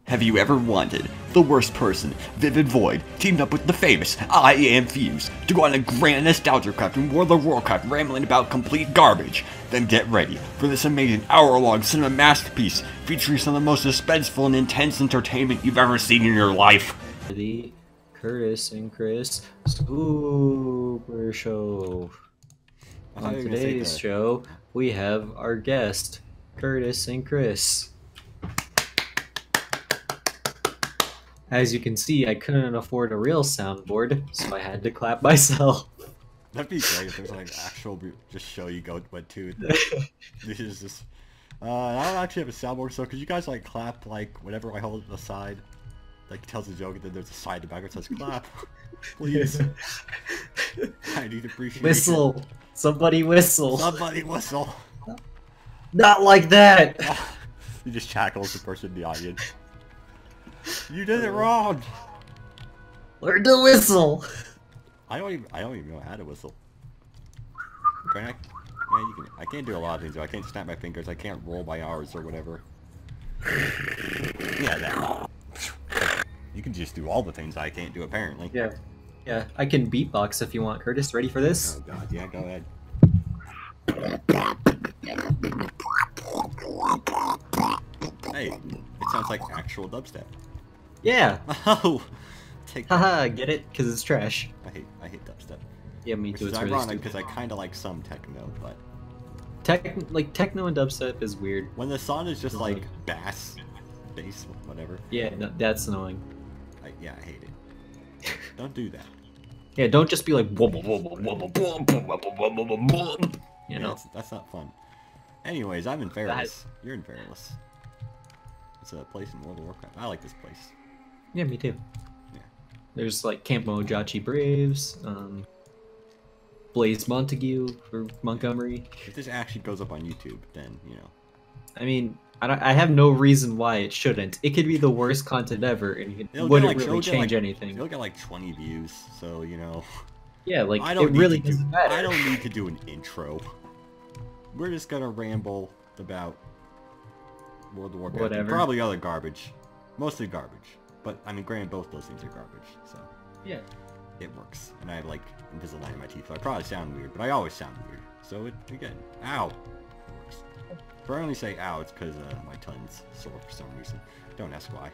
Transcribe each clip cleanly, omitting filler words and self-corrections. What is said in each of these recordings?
Have you ever wanted the worst person, Vivid Void, teamed up with the famous I Am Fuse to go on a grand nostalgia craft in World of Warcraft rambling about complete garbage? Then get ready for this amazing hour-long cinema masterpiece featuring some of the most suspenseful and intense entertainment you've ever seen in your life. The Curtis and Chris Super Show. On today's show, we have our guest, Curtis and Chris. As you can see, I couldn't afford a real soundboard, so I had to clap myself. That'd be great if there's like actual just show you go went to. This is just. I don't actually have a soundboard, so could you guys like clap like whenever I hold the side, like tells a joke, and then there's a side in the back that says clap, please. I need appreciation. Whistle, somebody whistle. Somebody whistle. Not like that. You just tackles the person in the audience. You did it wrong. Learn to whistle. I don't even know how to whistle. I can't do a lot of things though. I can't snap my fingers. I can't roll my R's or whatever. Yeah, that. You can just do all the things I can't do apparently. Yeah. Yeah, I can beatbox if you want, Curtis. Ready for this? Oh god, yeah, go ahead. Hey, it sounds like actual dubstep. Yeah. Oh, take that. Haha, get it? Because it's trash. I hate dubstep. Yeah, me Which too. is It's really ironic stupid. because I kind of like some techno, but Techno and dubstep is weird. when the song is just like bass, whatever. Yeah, no, that's annoying. Yeah, I hate it. Don't do that. Yeah, don't just be like you know. That's not fun. Anyways, I'm in Fairless. You're in Fairless. It's a place in World of Warcraft. I like this place. Yeah, me too. Yeah. There's like Camp Mojachi Braves, Blaze Montague for Montgomery. If this actually goes up on YouTube, then you know. I mean, I have no reason why it shouldn't. It could be the worst content ever, and it It'll wouldn't get, really change like, anything. It'll get like 20 views, so you know. Yeah, like I don't it really need to doesn't matter. I don't need to do an intro. We're just gonna ramble about World of Warcraft. Whatever. And probably other garbage. Mostly garbage. But I mean, granted, both those things are garbage, so Yeah. it works. And I have like Invisalign in my teeth, so I probably sound weird, but I always sound weird. So it again, ow. It works. If I only say ow, it's because my tongue's sore for some reason. Don't ask why.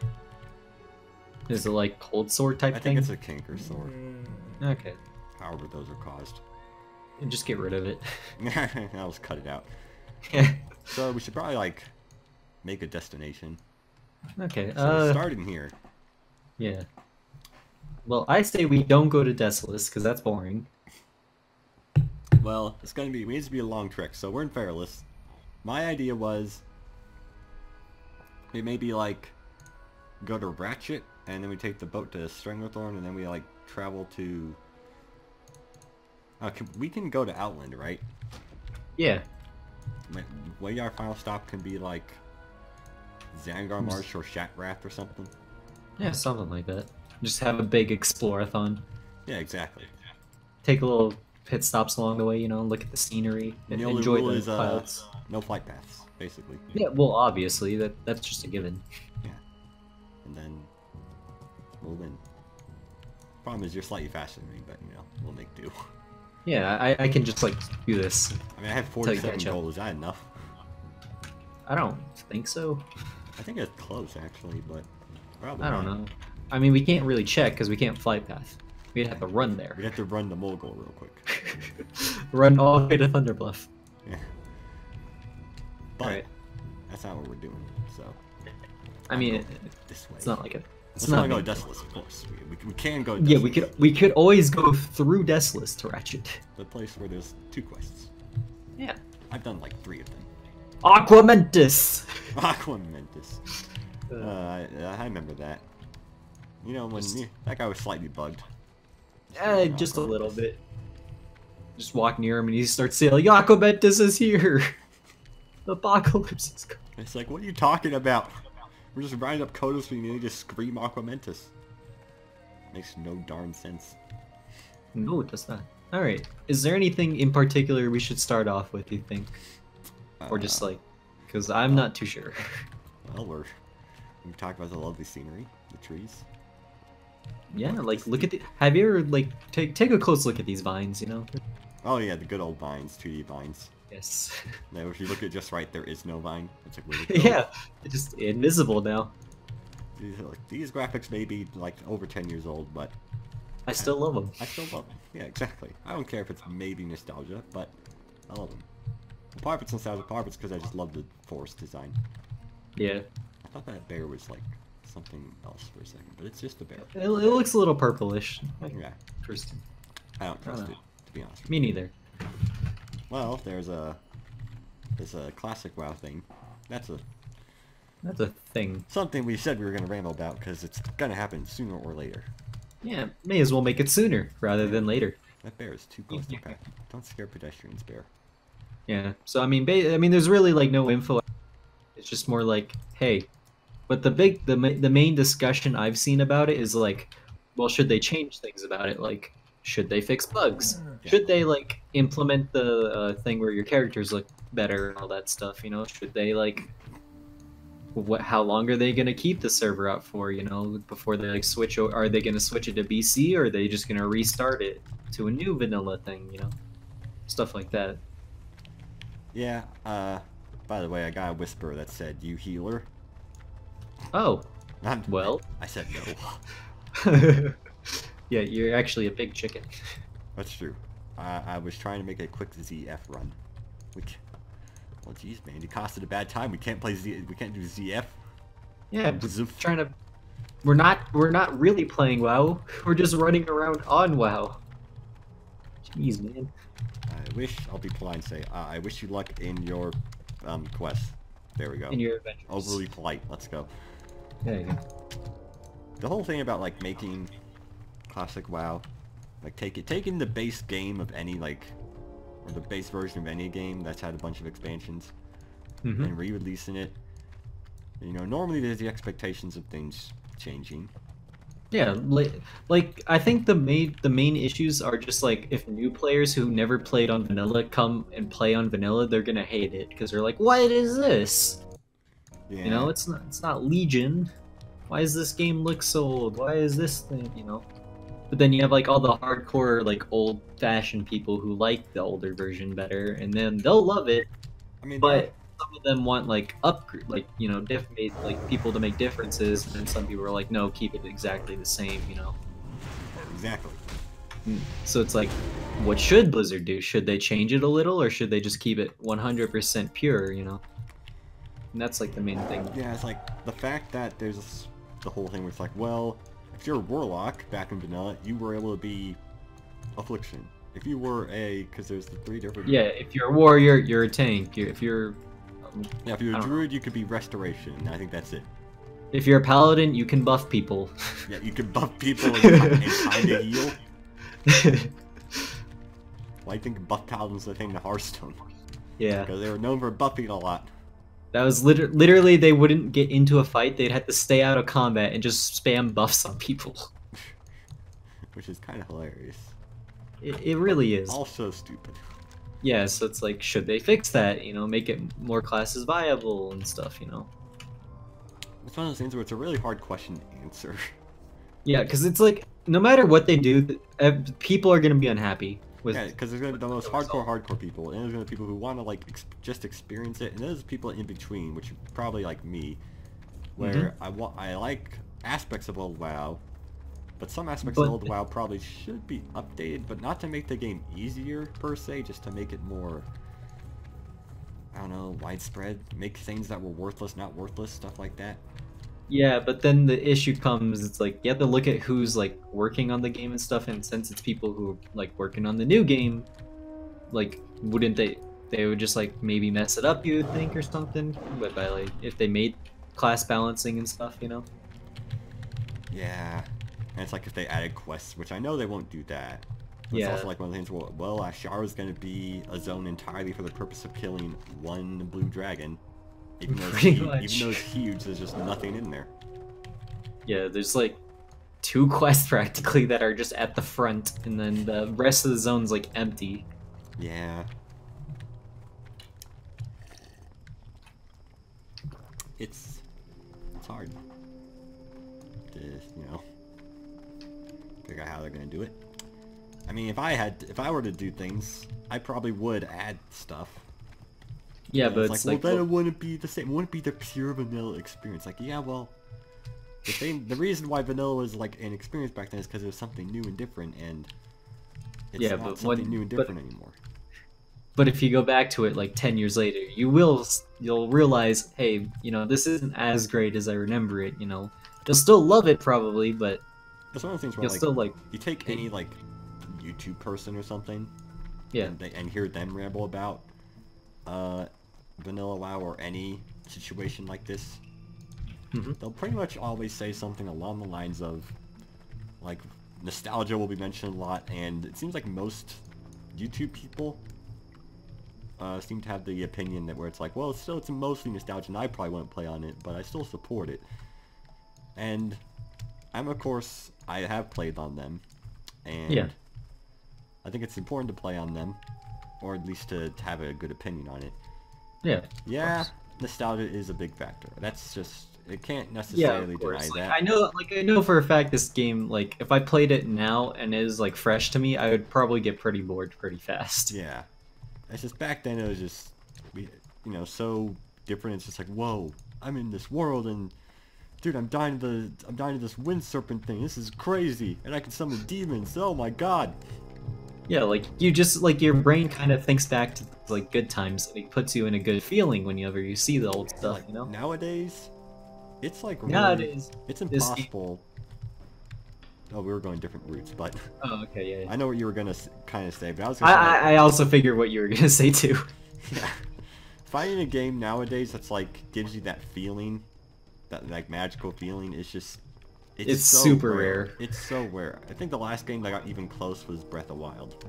Is it like cold sore type I thing? think it's a kink or sore. Okay. However those are caused. And just get rid of it. I'll just cut it out. Yeah. So we should probably like make a destination. Okay. So we're starting here. Yeah. Well, I say we don't go to Desolus because that's boring. Well, it needs to be a long trek. So we're in Fairless. My idea was we maybe like go to Ratchet and then we take the boat to Stranglethorn and then we like travel to. We can go to Outland, right? Yeah. Maybe our final stop can be like Zangar Marsh or Shatrath or something. Yeah, something like that. Just have a big explorathon. Yeah, exactly. Take a little pit stops along the way, you know, look at the scenery, and the only enjoy rule the is clouds. no flight paths, basically. Yeah, well, obviously, that's just a given. Yeah. And then we'll win. Problem is you're slightly faster than me, but you know, we'll make do. Yeah, I can just, like, do this. I mean, I have 47 gold. Is that enough? I don't think so. I think it's close, actually, but probably I don't not. know. I mean, we can't really check because we can't flight path. We'd have to run there. We'd have to run the Mogul real quick. Run all the way to Thunderbluff. Yeah. But Alright. that's not what we're doing, so. I mean, this way. it's not like a... Let's not go to Desolus, of course. We can go to Yeah, Desolus, we could always go through Desolus to Ratchet. the place where there's 2 quests. Yeah. I've done like 3 of them. Aquamentus! Aquamentus. I remember that. You know, when that guy was slightly bugged. Just a little bit. Just walk near him and he starts saying, Aquamentus is here! The apocalypse is coming. It's like, what are you talking about? We're just riding up Kodos and you just scream Aquamentus. Makes no darn sense. No, it does not. Alright. Is there anything in particular we should start off with, you think? Or just like... Because I'm not too sure. Well, We talked about the lovely scenery, the trees. Yeah, like look at the. Have you ever like take a close look at these vines? You know. Oh yeah, the good old vines, 2D vines. Yes. Now, if you look at it just right, there is no vine. It's like, where did it go? Yeah, it's just invisible now. These graphics may be like over 10 years old, but I still love them. I still love them. Yeah, exactly. I don't care if it's maybe nostalgia, but I love them. Part of it's nostalgia, part of it's because I just love the forest design. Yeah. I thought that bear was like something else for a second, but it's just a bear. It looks a little purplish. Yeah. First. I don't trust it, to be honest. Me neither. Well, there's a classic WoW thing. That's a thing. something we said we were gonna ramble about because it's gonna happen sooner or later. Yeah, may as well make it sooner rather than later. That bear is too close to pack. Don't scare pedestrians, bear. Yeah. So I mean, there's really like no info. It's just more like, hey. But the main discussion I've seen about it is like, well, should they change things about it? Like, should they fix bugs? Yeah. Should they like implement the thing where your characters look better and all that stuff? You know, should they like, how long are they gonna keep the server out for? You know, before they like switch? Are they gonna switch it to BC, or are they just gonna restart it to a new vanilla thing? You know, stuff like that. Yeah. By the way, I got a whisper that said, "You healer." Oh. Not, Well. I said no. Yeah, you're actually a big chicken. That's true. I was trying to make a quick ZF run. Well, geez, man, it costed a bad time. We can't play Z. We can't do ZF. Yeah, just trying to. We're not really playing WoW. We're just running around on WoW. Jeez, man. I wish. I'll be polite and say I wish you luck in your quest. There we go. In your adventures. Overly polite. Let's go. There you go. The whole thing about like making classic WoW, like taking the base game of any like, or the base version of any game that's had a bunch of expansions, and re-releasing it. You know, normally there's the expectations of things changing. Yeah, like I think the main issues are just like if new players who never played on vanilla come and play on vanilla, they're gonna hate it because they're like, what is this? Yeah. You know, it's not Legion. Why does this game look so old? Why is this thing, you know? But then you have like all the hardcore, like old-fashioned people who like the older version better, and then they'll love it. I mean, but some of them want like upgrade, like you know, like people to make differences, and then some people are like, no, keep it exactly the same, you know? exactly. So it's like, what should Blizzard do? Should they change it a little, or should they just keep it 100% pure, you know? And that's like the main thing. Yeah, it's like the fact that there's the whole thing where it's like, well, if you're a warlock back in vanilla, you were able to be affliction. If you were because there's the 3 different. Yeah, if you're a warrior, you're a tank. If you're if you're a druid, you could be restoration. And I think that's it. If you're a paladin, you can buff people. Yeah, you can buff people and kind of heal. Well, I think buff paladins the thing to Hearthstone. Yeah. Because they were known for buffing a lot. That was literally they wouldn't get into a fight. They'd have to stay out of combat and just spam buffs on people. Which is kind of hilarious. It really is. Also stupid. Yeah, so it's like, should they fix that? You know, make it more classes viable and stuff, you know? It's one of those things where it's a really hard question to answer. Yeah, because it's like, no matter what they do, people are going to be unhappy. Yeah, because there's going to be the most hardcore people, and there's going to be people who want to, like, just experience it, and there's people in between, which are probably like me, where I like aspects of old WoW, but some aspects of old WoW probably should be updated, but not to make the game easier, per se, just to make it more, I don't know, widespread, make things that were worthless not worthless, stuff like that. Yeah, but then the issue comes, it's like, you have to look at who's, like, working on the game and stuff, and since it's people who are, like, working on the new game, like, wouldn't they would just, like, maybe mess it up, you would think, or something? But by, like, if they made class balancing and stuff, you know? Yeah, and it's like if they added quests, which I know they won't do that. But it's also like one of the things where, well, Ashara is going to be a zone entirely for the purpose of killing one blue dragon. Even though it's huge, there's just nothing in there. Yeah, there's like 2 quests practically that are just at the front, and then the rest of the zone's like empty. Yeah. It's hard. you know, figure out how they're gonna do it. I mean, if I were to do things, I probably would add stuff. Yeah, and but it's like, well, then it wouldn't be the same. It wouldn't be the pure vanilla experience. Like, yeah, well, the reason why vanilla was like an experience back then is because it was something new and different, and it's not something new and different anymore. But if you go back to it like 10 years later, you'll realize, hey, you know, this isn't as great as I remember it. You know, you'll still love it probably, but it's one of the things where you'll still like you take any like YouTube person or something, yeah, and hear them ramble about vanilla WoW or any situation like this. They'll pretty much always say something along the lines of, like, nostalgia will be mentioned a lot, and it seems like most YouTube people seem to have the opinion that where it's like, well, it's mostly nostalgia, and I probably wouldn't play on it, but I still support it. And of course, I have played on them, and I think it's important to play on them, or at least to have a good opinion on it. Yeah, nostalgia is a big factor. That's just, it can't necessarily deny that. I know for a fact this game, like, if I played it now and it is like fresh to me, I would probably get pretty bored pretty fast. Yeah, it's just back then it was just, you know, so different. It's just like, whoa, I'm in this world and, dude, I'm dying to this wind serpent thing. This is crazy, and I can summon demons. Oh my god. Yeah, like, you just, like, your brain kind of thinks back to, like, good times, and it puts you in a good feeling whenever you see the old stuff, like, you know? Nowadays, it's like, nowadays, it's impossible. Oh, we were going different routes, but... Oh, okay, yeah. I know what you were gonna kind of say, but I was gonna say... I also figured what you were gonna say, too. Yeah. Finding a game nowadays that's, like, gives you that feeling, that, like, magical feeling, is just... It's so super rare. It's so rare. I think the last game that got even close was Breath of Wild.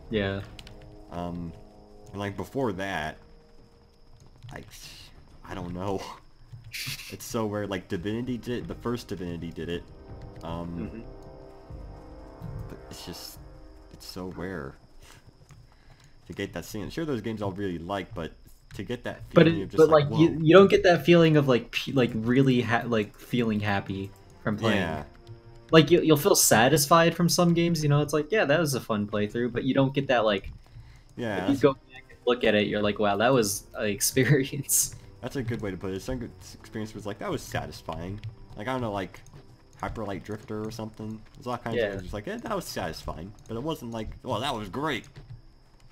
Yeah. And like before that, I don't know. It's so rare. Like Divinity the first Divinity did it. But it's so rare to get that scene. Sure, those games I'll really like, but to get that feeling of just but like you don't get that feeling of like really feeling happy from playing. Yeah. Like you'll feel satisfied from some games, you know. It's like, yeah, that was a fun playthrough, but you don't get that like. Yeah. If you go back and look at it, you're like, wow, that was an experience. That's a good way to put it. Some good experience was like, that was satisfying. Like, I don't know, like Hyper Light Drifter or something. There's all kinds of just like, that was satisfying, but it wasn't like, well, that was great.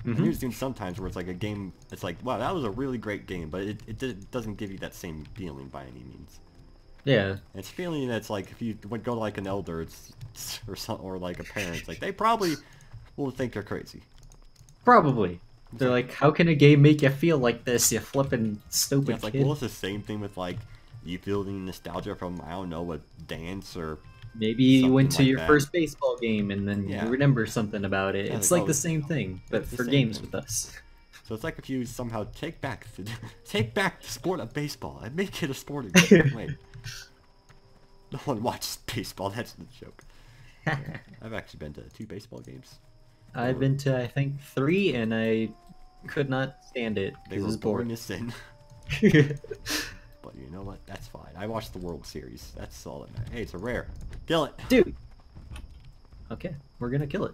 And you've seen sometimes where it's like a game, it's like, wow, that was a really great game, but it doesn't give you that same feeling by any means. Yeah. It's a feeling that's like, if you would go to like an elder or like a parent, it's like, they probably will think you're crazy. Probably. They're like, how can a game make you feel like this, you flippin' stupid It's like, kid? well, it's the same thing with like, you feeling nostalgia from, I don't know, a dance or... Maybe you went to like your that. First baseball game and then you remember something about it. Yeah, it's like, like the same thing, but for games with us. So it's like if you somehow take back the sport of baseball and make it a sporting game. Wait. No one watches baseball, that's the joke. I've actually been to 2 baseball games. I've been to, I think, 3, and I could not stand it. They were was boring boring. as sin. But you know what? That's fine. I watched the World Series. That's all that matters. Hey, it's a rare. Kill it! Dude! Okay, we're gonna kill it.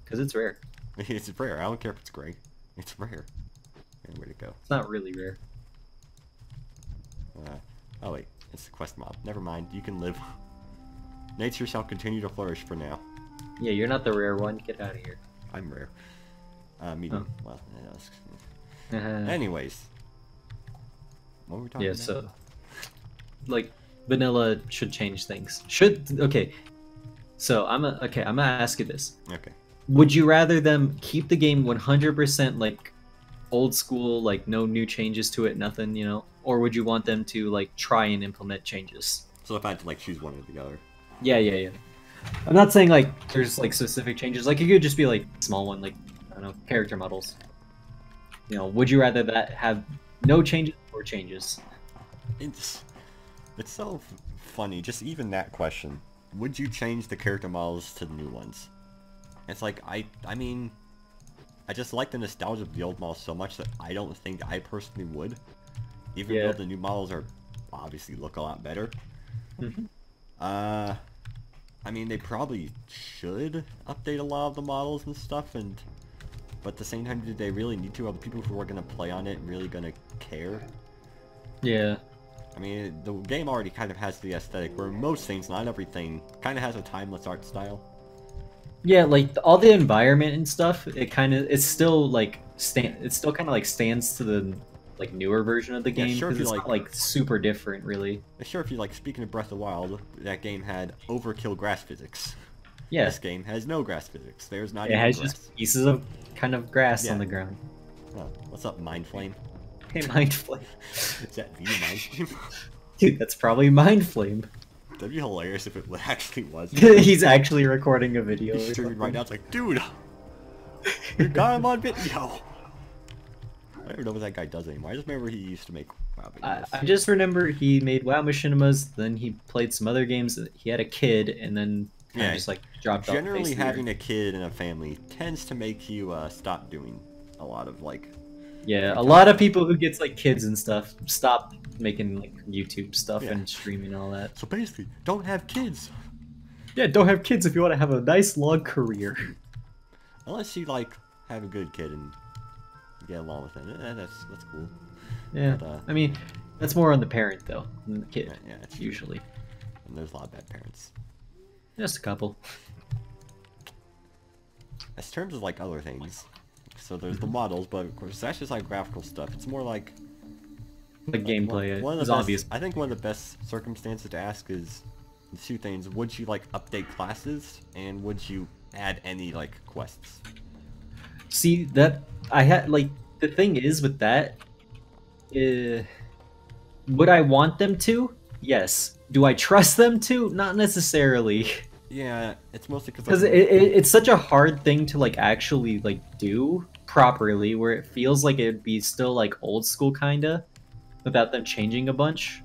Because it's rare. It's rare. I don't care if it's gray. It's rare. And where'd it go? It's not really rare. Oh wait. It's the quest mob. Never mind. You can live. Nature shall continue to flourish for now. Yeah, you're not the rare one. Get out of here. I'm rare. Medium. Oh. Well, anyways. What were we talking about? So, like, vanilla should change things. Okay. So I'm gonna ask you this. Okay. Would you rather them keep the game 100% like old school, like no new changes to it, nothing, you know, or would you want them to like try and implement changes? So if I had to like choose one or the other. Yeah. I'm not saying like there's like specific changes. Like it could just be like small one, like I don't know, character models. You know, would you rather that have no changes or changes? It's so funny. Just even that question. Would you change the character models to the new ones? It's like I mean, I just like the nostalgia of the old models so much that I don't think I personally would. Even though the new models are obviously look a lot better. I mean, they probably should update a lot of the models and stuff, but at the same time, do they really need to? Are the people who are going to play on it really going to care? Yeah. I mean, the game already kind of has the aesthetic, where most things, not everything, kind of has a timeless art style. Yeah, like all the environment and stuff, it's still like it still kind of like stands to the like newer version of the game, sure, because if you it's not like super different really. Sure, if you like, speaking of Breath of the Wild, that game had overkill grass physics. Yeah. This game has no grass physics. There's not It even has grass. just pieces of kind of grass on the ground. Oh, what's up, Mind Flame? Hey, Mind Flame. Is that the Mind Flame? Dude, that's probably Mind Flame. That'd be hilarious if it actually was. He's actually recording a video. He's streaming right now. It's like, dude, you got him on video. I don't even know what that guy does anymore. I just remember he used to make WoW videos. I just remember he made WoW Machinimas, then he played some other games. He had a kid, and then just like dropped off. Generally, having a kid and a family tends to make you stop doing a lot of like. Yeah, a lot of people who gets like kids and stuff stop making like YouTube stuff and streaming and all that. So basically, don't have kids. Yeah, don't have kids if you want to have a nice long career. Unless you like have a good kid and get along with it. That's cool. Yeah, but, I mean, that's more on the parent though than the kid. Yeah, it's usually. And there's a lot of bad parents. Just a couple. As terms of like other things, so there's the models, but of course that's just like graphical stuff. It's more like gameplay. One of It's the obvious. I think one of the best circumstances to ask is two things: would you like update classes, and would you add any like quests? See, that I had like the thing is with that, would I want them to? Yes. Do I trust them to? Not necessarily. Yeah, it's mostly because it's such a hard thing to like actually like do properly, where it feels like it'd be still like old school kinda, without them changing a bunch.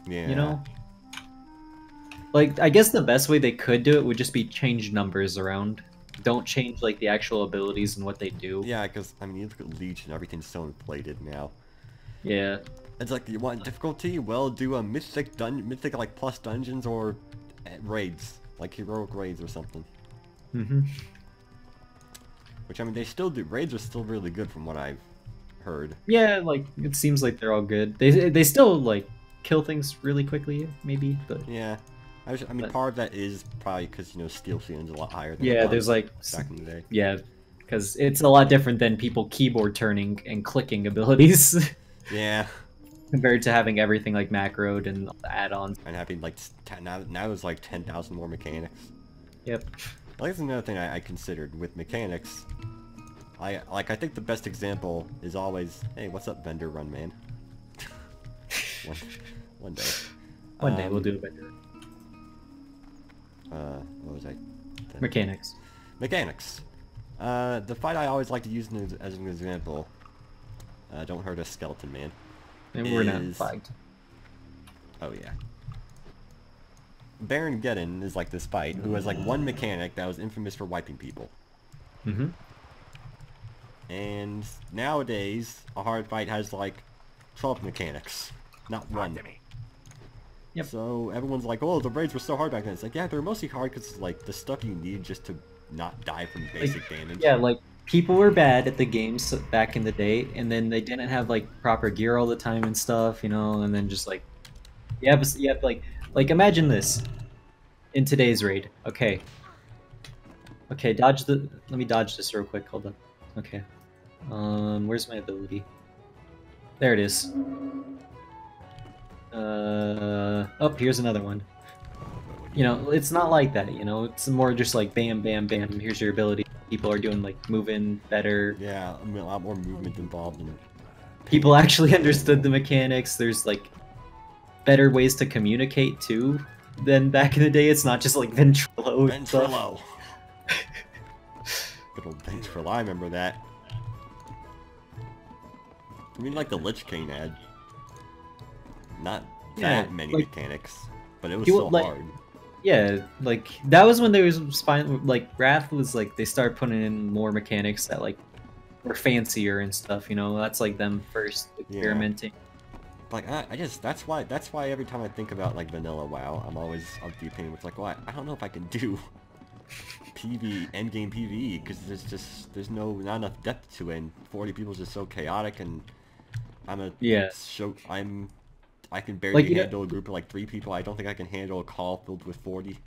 Yeah. You know. Like, I guess the best way they could do it would just be change numbers around. Don't change like the actual abilities and what they do. Yeah, because I mean, you look at Legion, everything's so inflated now. Yeah. It's like, you want difficulty? Well, do a mythic like plus dungeons or raids, like heroic raids or something. Mm-hmm. Which I mean, they still do. Raids are still really good from what I've heard. Yeah, like it seems like they're all good. They still like kill things really quickly, maybe. But yeah. I mean, part of that is probably because, you know, skill ceiling's a lot higher than there's like back in the day. Yeah, because it's a lot different than people keyboard turning and clicking abilities. Yeah. Compared to having everything like macroed and add-ons. And having like now there's like 10,000 more mechanics. Yep. Like, that's another thing I considered with mechanics. I think the best example is always, hey, what's up, vendor run man? one day. One day we'll do a vendor. What was I? Mechanics. Mechanics. The fight I always like to use as an example. Don't hurt a skeleton man. And we're not fight. Oh yeah. Baron Geddon is like this fight who has like one mechanic that was infamous for wiping people. Mm-hmm. And nowadays, a hard fight has like 12 mechanics, not one. Yep. So everyone's like, oh, the raids were so hard back then. It's like, yeah, they're mostly hard because it's like the stuff you need just to not die from basic damage. Yeah, like people were bad at the games back in the day, and then they didn't have like proper gear all the time and stuff, you know, and then just like you have like imagine this in today's raid. Okay, let me dodge this real quick. Hold on. Okay, where's my ability? There it is. Oh, here's another one. You know, it's not like that, you know, it's more just like bam, bam, bam, here's your ability. People are doing like moving better. Yeah, I mean, a lot more movement involved in it. People actually understood the mechanics. There's like better ways to communicate too than back in the day. It's not just like Ventrilo. Ventrilo. Good old Ventrilo, I remember that. I mean, like the Lich King ad. Not that many like, mechanics, but it was so hard. Yeah, like that was when there was like Wrath was like they started putting in more mechanics that like were fancier and stuff. You know, that's like them first experimenting. Like I just that's why every time I think about like vanilla WoW, I'm always of the opinion it's like, well, I don't know if I can do endgame PvE because there's not enough depth to it. And 40 people is just so chaotic, and I can barely Like, handle a group of like 3 people. I don't think I can handle a call filled with 40.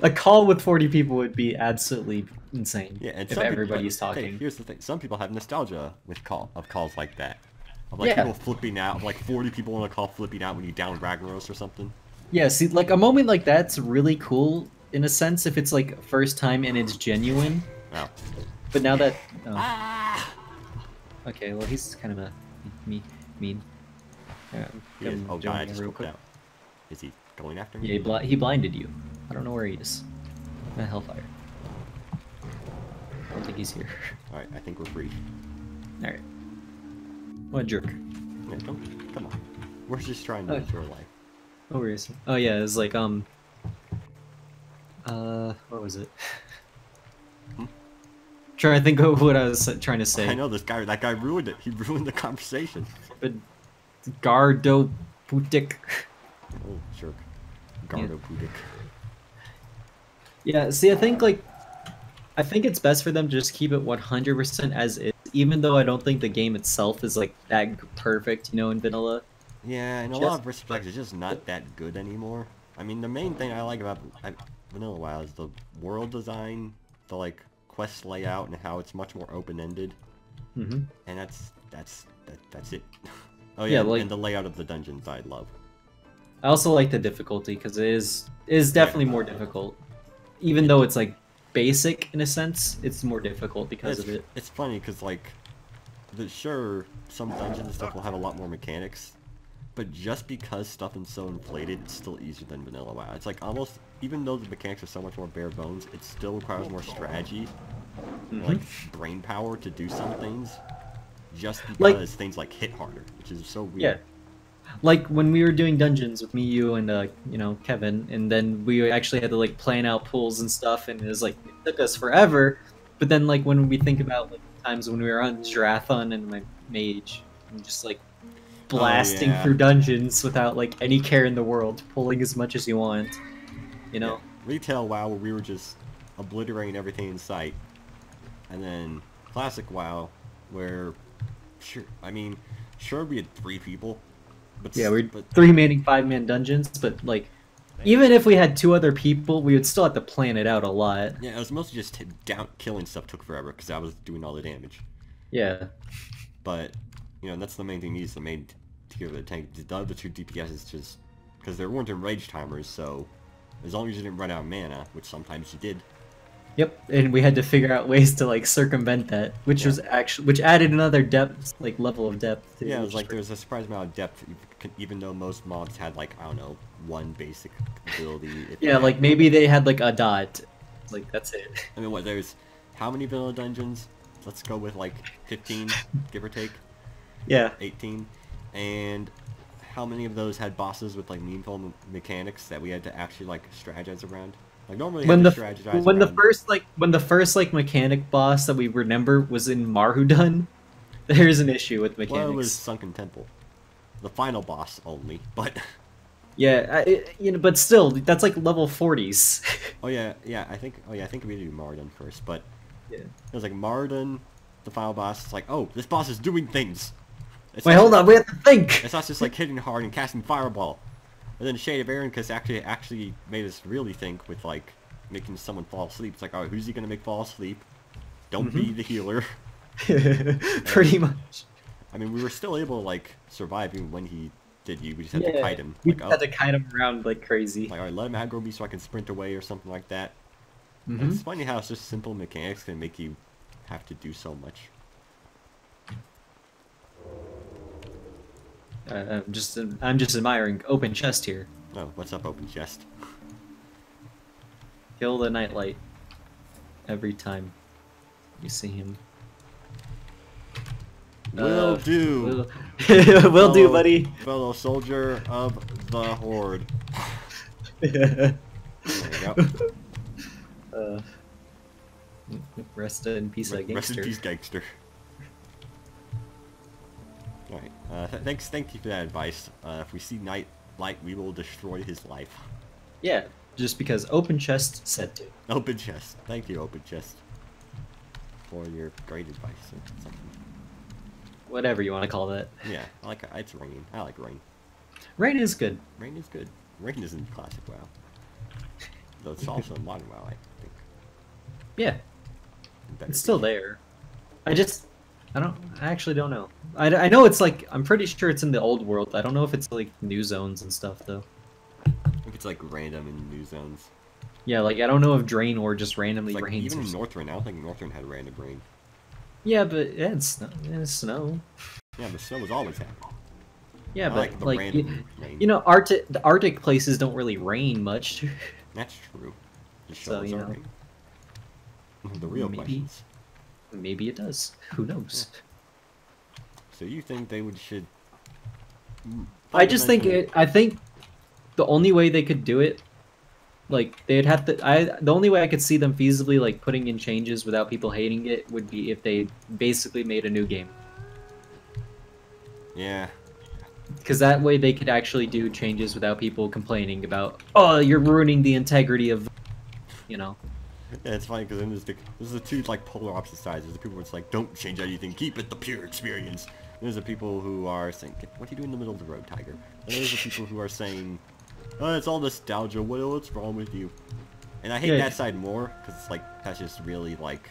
a call with 40 people would be absolutely insane. Yeah, and if everybody's talking. Okay, here's the thing: some people have nostalgia with calls like that. Of like people flipping out, of like 40 people on a call flipping out when you down Ragnaros or something. Yeah, see, like a moment like that's really cool in a sense if it's like first time and it's genuine. Wow. But now that okay, well he's kind of a mean. Oh god, I just flipped out. Is he going after me? Yeah, he blinded you. I don't know where he is. Hellfire. I don't think he's here. Alright, I think we're free. Alright. What a jerk. Yeah, come on. We're just trying to enjoy life. Oh, where is he? Oh yeah, it was like what was it? Trying to think of what I was trying to say. I know that guy ruined it. He ruined the conversation. But Gardo Putik. Oh, jerk. Gardo Putik. Yeah, see, I think it's best for them to just keep it 100% as is, even though I don't think the game itself is like that perfect, you know, in vanilla. Yeah, and a lot of respects, it's just not that good anymore. I mean, the main thing I like about vanilla WoW is the world design, the like quest layout, and how it's much more open-ended. And that's it. Oh yeah, and the layout of the dungeons I love. I also like the difficulty because it is definitely more difficult, even though it's like basic in a sense. It's more difficult because of it. It's funny because like, sure, some dungeons and stuff will have a lot more mechanics, but just because stuff is so inflated, it's still easier than vanilla WoW. It's like almost, even though the mechanics are so much more bare bones, it still requires more strategy, like brain power to do some things, just because things like hit harder, which is so weird. Yeah. Like when we were doing dungeons with me, you, and you know, Kevin, and then we actually had to like plan out pulls and stuff, and it was like it took us forever. But then like when we think about like times when we were on Jarathon and my mage, and just like blasting through dungeons without like any care in the world, pulling as much as you want, you know. Yeah. Retail WoW, where we were just obliterating everything in sight, and then classic WoW, where sure we had 3 people. But yeah, we're 3-man, 5-man dungeons, but like, even if we had 2 other people, we would still have to plan it out a lot. Yeah, it was mostly just killing stuff took forever because I was doing all the damage. Yeah. But, you know, that's the main thing. Needs the main tier of the tank. The other 2 DPS is just because there weren't enraged timers, so as long as you didn't run out of mana, which sometimes you did. Yep, and we had to figure out ways to like circumvent that, which was which added another depth, like level of depth. To it was like there was a surprising amount of depth, even though most mobs had like, I don't know, 1 basic ability. Yeah, like maybe they had like a dot, like that's it. I mean, there's how many vanilla dungeons? Let's go with like 15, give or take. Yeah. 18, and how many of those had bosses with like meaningful mechanics that we had to actually like strategize around? Like normally when the first like mechanic boss that we remember was in Marhudun, there's an issue with mechanics. Well, it was Sunken Temple, the final boss only, but yeah, you know, but still, that's like level 40s. I think we did Marhudun first, but it was like Marhudun, the final boss. It's like, oh, this boss is doing things. Wait, hold on, we have to think. It's not just like hitting hard and casting fireball. And then Shade of Aaron actually made us really think with like making someone fall asleep. It's like, alright, who's he gonna make fall asleep? Don't be the healer. Pretty much. I mean, we were still able to like survive even when he did you. We just had to kite him. We had to kite him around like crazy. Like, alright, let him aggro me so I can sprint away or something like that. It's funny how it's just simple mechanics can make you have to do so much. I'm just admiring open chest here. Oh, what's up, open chest? Kill the nightlight every time you see him. Will do. Will do, buddy. Fellow soldier of the Horde. There you go. Rest in peace, gangster. Rest in peace, gangster. Alright, Thank you for that advice. If we see light, we will destroy his life. Yeah, just because Open Chest said to. Open chest. Thank you, open chest, for your great advice or something. Whatever you want to call that. Yeah, it's rain. I like rain. Rain is good. Rain is good. Rain is in classic WoW. Though it's also in modern WoW, I think. Yeah, it's still there. I actually don't know. I know it's like, I'm pretty sure it's in the old world. I don't know if it's like new zones and stuff though. I think it's like random in new zones. Yeah, like I don't know if Drain or just randomly Like, rains. even in Northrend, I don't think Northrend had random rain. Yeah, but it's snow. It's snow. Yeah, the snow was always happening. Yeah, I but the like random rain. you know, the Arctic places don't really rain much. That's true. The So, shovels you are know. rain. The real Maybe. questions. Maybe it does. Who knows? So you think they should? I just think I think the only way they could do it, like they'd have to. The only way I could see them feasibly like putting in changes without people hating it would be if they basically made a new game. Yeah. Because that way they could actually do changes without people complaining about, oh, you're ruining the integrity of, you know. Yeah, it's funny because then there's the two like polar opposite sides. There's the people who's like, don't change anything, keep it the pure experience. And there's the people who are saying, what are you doing in the middle of the road, Tiger? And there's the people who are saying, oh, it's all nostalgia. What's wrong with you? And I hate that side more because it's like that's just really like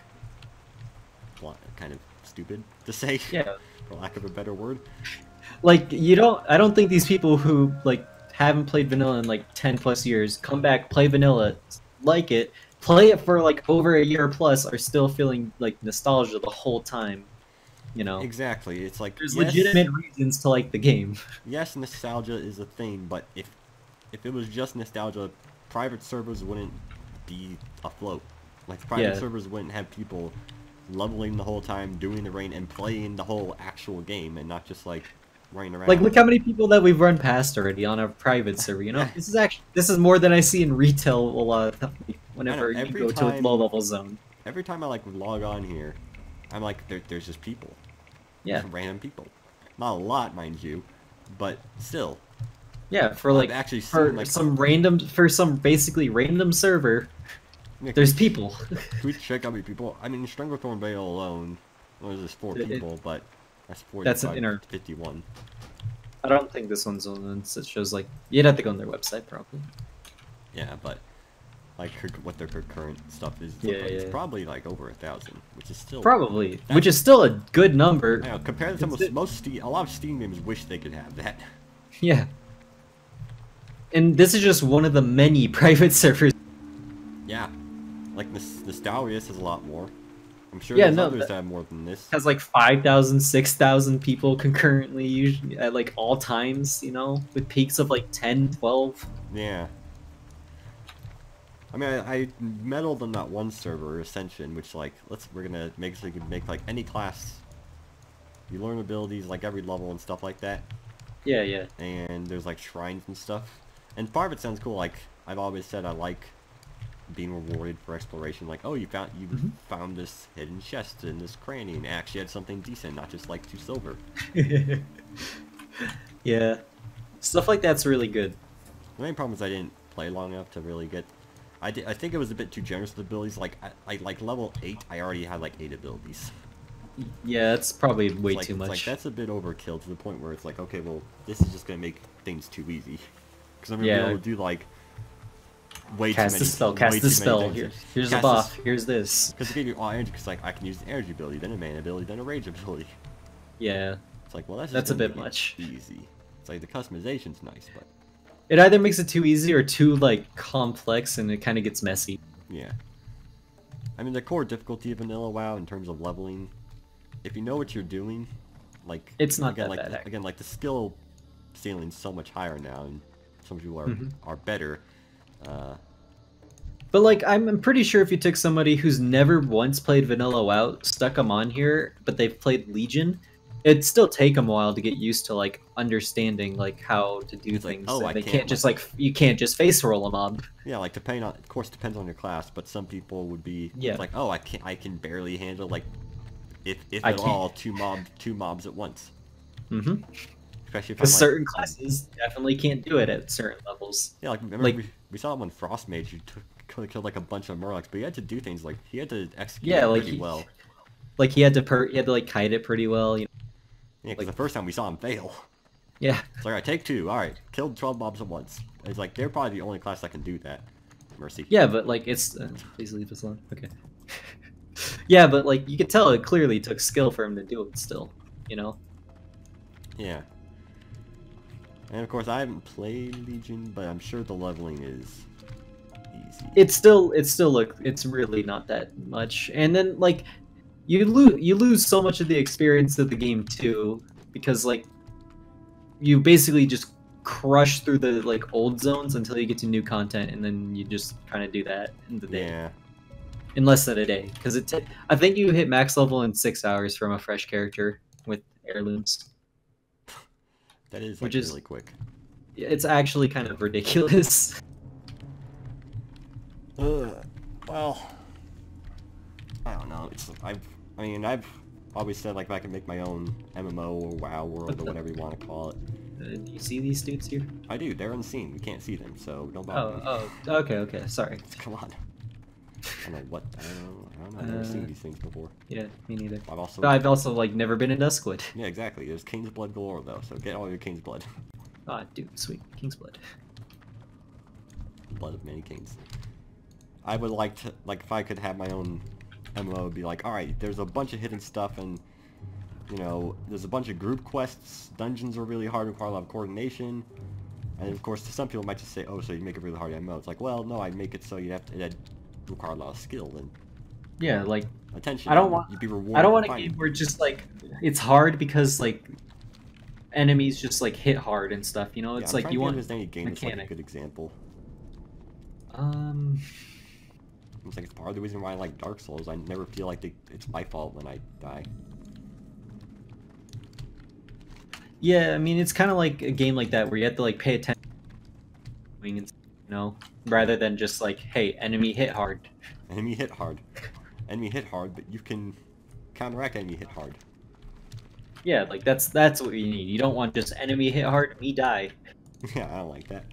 kind of stupid to say. Yeah. For lack of a better word. Like I don't think these people who like haven't played vanilla in like 10 plus years come back, play vanilla, like it, play it for like over a year plus, are still feeling like nostalgia the whole time. You know. Exactly. It's like there's legitimate reasons to like the game. Yes, nostalgia is a thing, but if it was just nostalgia, private servers wouldn't be afloat. Like private servers wouldn't have people leveling the whole time, doing the rain, and playing the whole actual game, and not just like running around. Like, look how many people that we've run past already on a private server. You know, this is more than I see in retail a lot of time. Whenever you go to a low level zone. Every time I like log on here, I'm like, there's just people. Yeah. Just random people. Not a lot, mind you, but still. Yeah, for like actually for some basically random server, there's people. Can we check how many people? I mean, Stranglethorn Vale alone, there's just 4 people, but that's 45 that's an 51. I don't think this one's on. It shows like you'd have to go on their website probably. Yeah, but like what their current stuff is, it's probably like over 1,000, which is still which is still a good number. You know, compared to a lot of Steam games wish they could have that. Yeah. And this is just one of the many private servers. Yeah, like Nostalrius has a lot more. I'm sure there's others that have more than this. Has like 5,000, 6,000 people concurrently, usually at like all times. You know, with peaks of like 10, 12. Yeah. I mean, I meddled on that one server, Ascension, which like we're gonna make so you can make like any class. You learn abilities like every level and stuff like that. Yeah, yeah. And there's like shrines and stuff. And part of it sounds cool. Like I've always said, I like being rewarded for exploration. Like, oh, you found this hidden chest in this cranny, and it actually had something decent, not just like 2 silver. Yeah, stuff like that's really good. The main problem is I didn't play long enough to really get. I think it was a bit too generous with abilities. Like like level 8, I already had like 8 abilities. Yeah, it's probably way too much. Like that's a bit overkill to the point where it's like, okay, well, this is just gonna make things too easy. Because I'm gonna be able to do like way cast too many. Cast the spell. Here's a buff. Here's this. Because it gave you all energy. Because like I can use the energy ability, then a mana ability, then a rage ability. Yeah. It's like, well, that's a bit much. Easy. It's like the customization's nice, but it either makes it too easy or too like complex, and it kind of gets messy. Yeah. I mean, the core difficulty of vanilla WoW in terms of leveling, if you know what you're doing, like it's not again, that bad. Again, like the skill ceiling's so much higher now, and some people are better. But like, I'm pretty sure if you took somebody who's never once played vanilla WoW, stuck them on here, but they've played Legion, it'd still take them a while to get used to like understanding like how to do things. Like, oh, they can't just like you can't just face roll a mob. Yeah, like depending on, of course, depends on your class, but some people would be like, oh, I can barely handle like if at all two mobs at once. Mm-hmm. Especially if I'm Because like, certain classes definitely can't do it at certain levels. yeah, like remember Like, we saw when Frost Mage you killed like a bunch of Murlocs, but he had to do things like he had to execute yeah, it like pretty well. he had to like kite it pretty well. You know, Yeah, because like the first time we saw him fail. yeah, It's like, alright, take two. Alright, killed 12 mobs at once. It's like, they're probably the only class that can do that. Mercy. yeah, but like it's please leave us alone. Okay. Yeah, but like you could tell it clearly took skill for him to do it still. You know. Yeah. And of course, I haven't played Legion, but I'm sure the leveling is easy. It's really not that much. And then like you lose so much of the experience of the game too, because like you basically just crush through the like old zones until you get to new content, and then you just kind of do that in the day. Yeah. In less than a day, because I think you hit max level in 6 hours from a fresh character with heirlooms. That is, like, Which is really quick. It's actually kind of ridiculous. Well, I don't know. I've always said, like, if I can make my own MMO or WoW world or whatever you want to call it. Do you see these dudes here? I do. They're unseen. We can't see them, so don't bother me. Oh, okay, sorry. Come on. I don't know what. I don't know. I've never seen these things before. Yeah, me neither. I've also like never been in Duskwood. Yeah, exactly. There's King's Blood galore though, so get all your King's Blood. Ah, dude, sweet King's Blood. Blood of many kings. I would like to, like, if I could have my own MMO, it'd be like, alright, there's a bunch of hidden stuff, and, you know, there's a bunch of group quests, dungeons are really hard, require a lot of coordination, and of course, some people might just say, oh, so you make it really hard MMO. It's like, well, no, I make it so you have to, it require a lot of skill and yeah, like attention. I don't want you'd be rewarded. I don't want a game where just like it's hard because like enemies just like hit hard and stuff. You know, it's like you want. Is there any game that's like a good example? It's like it's part of the reason why I like Dark Souls. I never feel like it's my fault when I die. Yeah, I mean it's kind of like a game like that where you have to like pay attention, you know, rather than just like, hey, enemy hit hard. Enemy hit hard. Enemy hit hard, but you can counteract enemy hit hard. Yeah, like that's what you need. You don't want just enemy hit hard, me die. Yeah, I don't like that.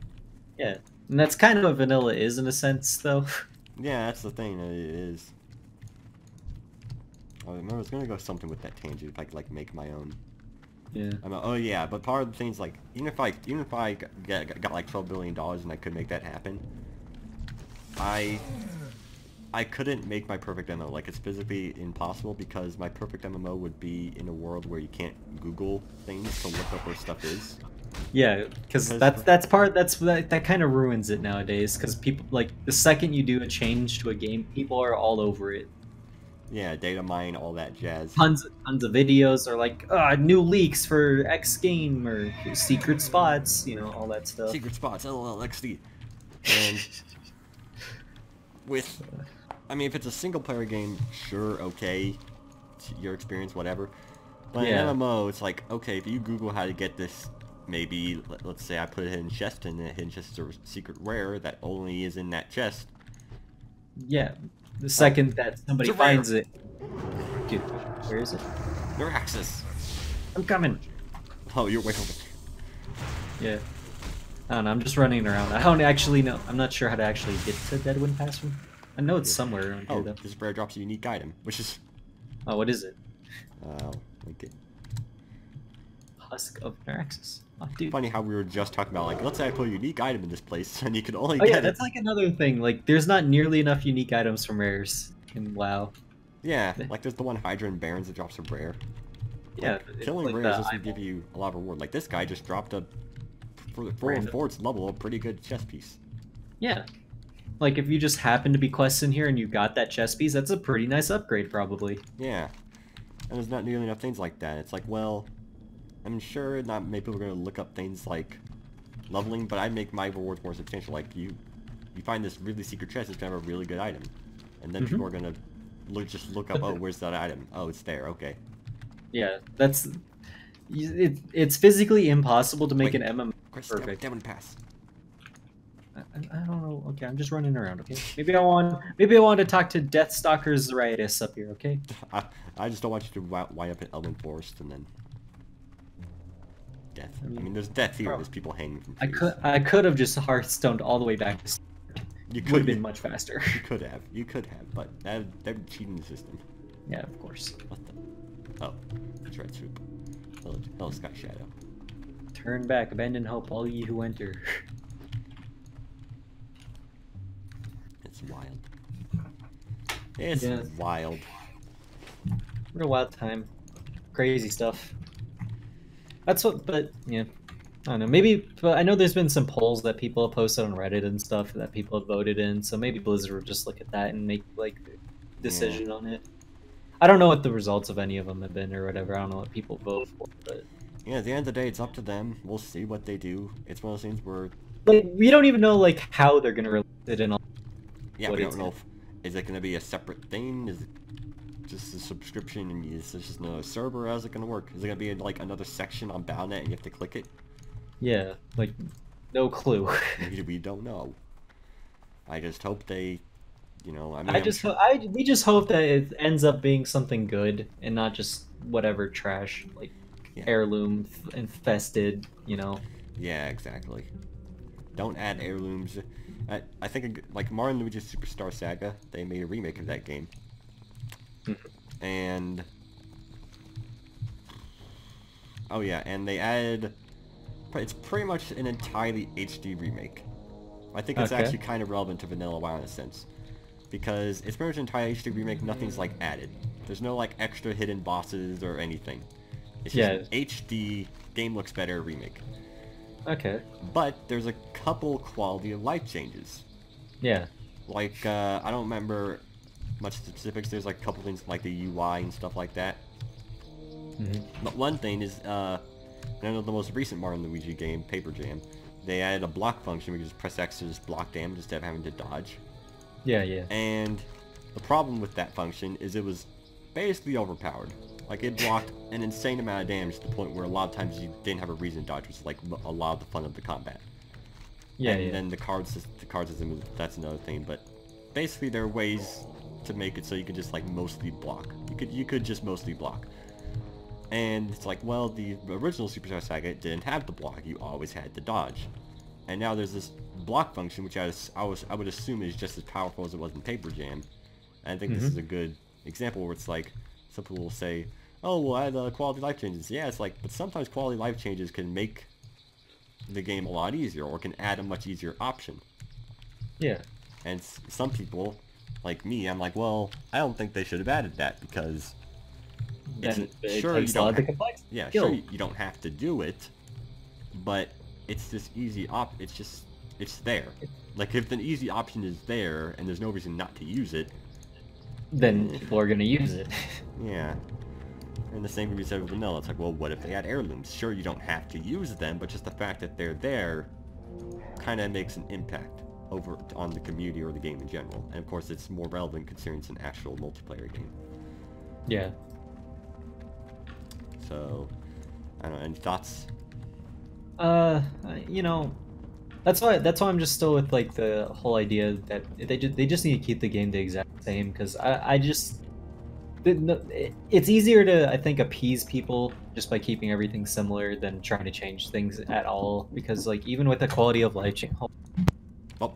Yeah, and that's kind of what vanilla is in a sense, though. Yeah, that's the thing. It is. I remember I was gonna go something with that tangent if I could like make my own. Yeah. Oh yeah, but part of the things like even if I got like $12 billion and I could make that happen, I couldn't make my perfect MMO. Like it's physically impossible because my perfect MMO would be in a world where you can't Google things to look up where stuff is. Yeah, because that kind of ruins it nowadays. Because people like the second you do a change to a game, people are all over it. Yeah, data mine, all that jazz. Tons of videos are like new leaks for X game or secret spots, you know, all that stuff. Secret spots, LLXD. And with, I mean, if it's a single player game, sure, okay, it's your experience, whatever. But yeah. in MMO, it's like, okay, if you Google how to get this, maybe let's say I put a hidden chest in, and the hidden chest is a secret rare that only is in that chest. Yeah. The second that somebody finds it, dude, where is it? Neuraxis. I'm coming. Oh, you're way over. Yeah. I don't know. I'm just running around. I don't actually know. I'm not sure how to actually get to Deadwind Pass. I know it's somewhere around here, though. This rare drops a unique item, which is. Oh, what is it? Like it. Husk of Neuraxis. Oh, dude. Funny how we were just talking about, like, let's say I put a unique item in this place, and you can only get that's like another thing. Like, there's not nearly enough unique items from rares in WoW. Yeah, like there's the one Hydra and Barons that drops a rare. Yeah, like, killing rares doesn't give you a lot of reward. Like, this guy just dropped a, for its level, a pretty good chest piece. Yeah. Like, if you just happen to be questing here and you got that chest piece, that's a pretty nice upgrade, probably. Yeah. And there's not nearly enough things like that. It's like, well, I'm sure not many people are going to look up things like leveling, but I make my rewards more substantial. Like, you find this really secret chest, it's going to have a really good item. And then people are going to just look up, oh, where's that item? Oh, it's there, okay. Yeah, it's physically impossible to make an MMO perfect. Deadwind Pass. I don't know. Okay, I'm just running around. Okay, maybe I want to talk to Deathstalker's Zoritis up here. Okay. I just don't want you to wind up in Elven Forest and then. death. I mean, there's death here. There's people hanging from trees. I could have just Hearthstoned all the way back to start. You Would have been much faster. You could have, but that'd be cheating the system. Yeah, of course. What the? Oh, it's Red Swoop. Hello, Sky Shadow. Turn back, abandon hope, all ye who enter. It's wild. It's wild. Real wild time. Crazy stuff. That's what, but yeah. I don't know, maybe, but I know there's been some polls that people have posted on Reddit and stuff that people have voted in, so maybe Blizzard will just look at that and make, like, a decision on it. I don't know what the results of any of them have been or whatever, I don't know what people vote for, but... Yeah, at the end of the day, it's up to them. We'll see what they do. It's one of those things where... Like, we don't even know, like, how they're gonna release it and all. Yeah, we don't know if... Is it gonna be a separate thing? Is it just a subscription and is it just another server? How's it gonna work? Is it gonna be, like, another section on Battle.net and you have to click it? Yeah, like, no clue. We don't know. I just hope they, you know, I mean... we just hope that it ends up being something good and not just whatever trash, like, heirloom infested, you know? Yeah, exactly. Don't add heirlooms. I think, like, Mario & Luigi's Superstar Saga, they made a remake of that game. And... Oh yeah, and they added... It's pretty much an entirely HD remake. I think it's actually kind of relevant to Vanilla WoW in a sense. Because it's pretty much an entire HD remake, nothing's like added. There's no like extra hidden bosses or anything. It's just HD, game looks better, remake. Okay. But there's a couple quality of life changes. Yeah. Like, I don't remember much specifics, there's like a couple things like the UI and stuff like that. But one thing is, I know the most recent Mario & Luigi game, Paper Jam, they added a block function where you just press X to just block damage instead of having to dodge. Yeah, yeah. And the problem with that function is it was basically overpowered. Like, it blocked an insane amount of damage to the point where a lot of times you didn't have a reason to dodge, which is like a lot of the fun of the combat. Yeah, and then the card system, that's another thing, but basically there are ways to make it so you can just like mostly block. You could just mostly block. And it's like, well, the original Superstar Saga didn't have the block, you always had to dodge. And now there's this block function, which I would assume is just as powerful as it was in Paper Jam. And I think this is a good example where it's like, some people will say, oh, well, add quality life changes. Yeah, it's like, but sometimes quality life changes can make the game a lot easier, or can add a much easier option. Yeah. And some people, like me, I'm like, well, I don't think they should have added that, because... Sure, you don't have to do it, but it's this easy it's there. Like, if an easy option is there and there's no reason not to use it, then people are gonna use it. Yeah. And the same can be said with vanilla. It's like, well, what if they add heirlooms? Sure, you don't have to use them, but just the fact that they're there kind of makes an impact over on the community or the game in general. And of course, it's more relevant considering it's an actual multiplayer game. Yeah. So, I don't know, any thoughts? You know, that's why I'm just still with like the whole idea that they just need to keep the game the exact same, because it's easier to, I think, appease people just by keeping everything similar than trying to change things at all, because like even with the quality of life change. Oh,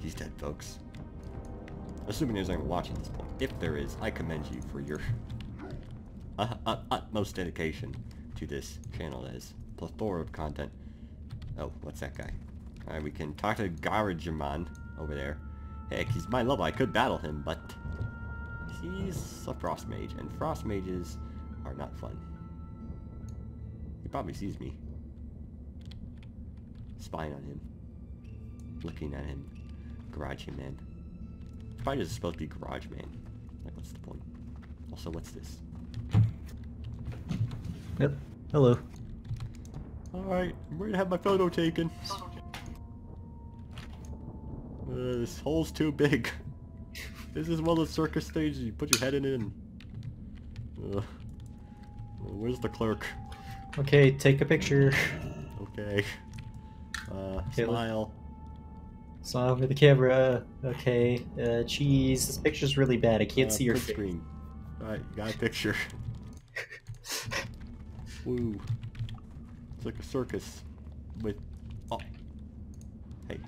he's dead, folks. Assuming there's anyone watching this point. If there is, I commend you for your utmost dedication to this channel that is plethora of content. Oh, what's that guy? Alright, we can talk to Garajaman over there. Heck, he's my level. I could battle him, but he's a frost mage, and frost mages are not fun. He probably sees me. Spying on him. Looking at him. Garage man. Probably just supposed to be garage man. Like, what's the point? Also, what's this? Yep. Hello. Alright, I'm ready to have my photo taken. This hole's too big. This is one of the circus stages. You put your head in it and... where's the clerk? Okay, take a picture. Okay. Smile. Smile for the camera. Okay. Cheese. This picture's really bad. I can't see your face. Screen. Alright, got a picture. Woo. It's like a circus with... Oh. Hey.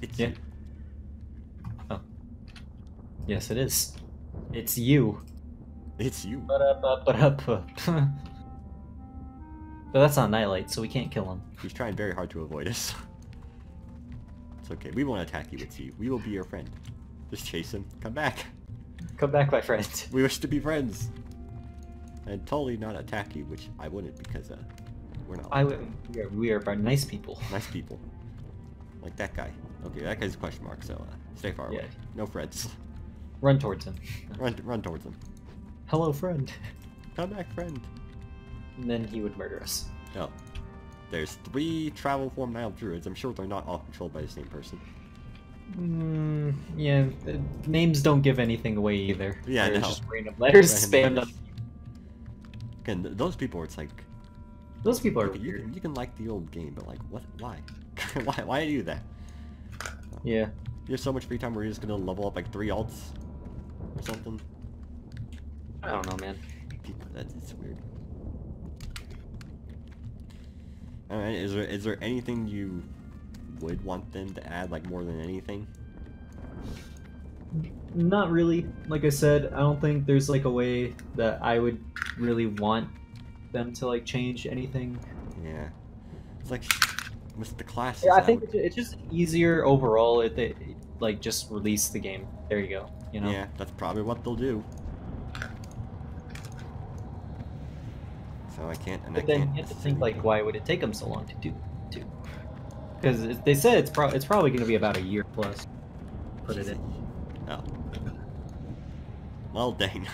It's Yeah. you. Oh. Yes, it is. It's you. It's you. But that's not Nightlight, so we can't kill him. He's trying very hard to avoid us. It's okay. We won't attack you, it's you. We will be your friend. Just chase him. Come back. Come back, my friend. We wish to be friends. And totally not attack you, which I wouldn't because we're not. We are nice people. Nice people. Like that guy. Okay, that guy's a question mark, so stay far away. No friends. Run towards him. Run towards him. Hello, friend. Come back, friend. And then he would murder us. Oh. There's 3 travel form Nile druids. I'm sure they're not all controlled by the same person. Yeah, names don't give anything away either. Yeah, They're no. just random letters spammed on. Again, those people, it's like... Those people are okay, weird. you can like the old game, but like, what? Why? Why do that? Yeah. You have so much free time where you're just gonna level up like 3 alts? Or something? I don't know, man. People, it's weird. Alright, is there anything you would want them to add, like, more than anything? Not really. Like I said, I don't think there's like a way that I would really want them to like change anything. Yeah. It's like, with the classes... Yeah, I think it's just easier overall if they like just release the game. There you go. You know. Yeah, that's probably what they'll do. So I can't, and But I then can't... you have to think like, why would it take them so long to do? Because they said it's probably going to be about a year plus. Put it in. Oh. Well, dang.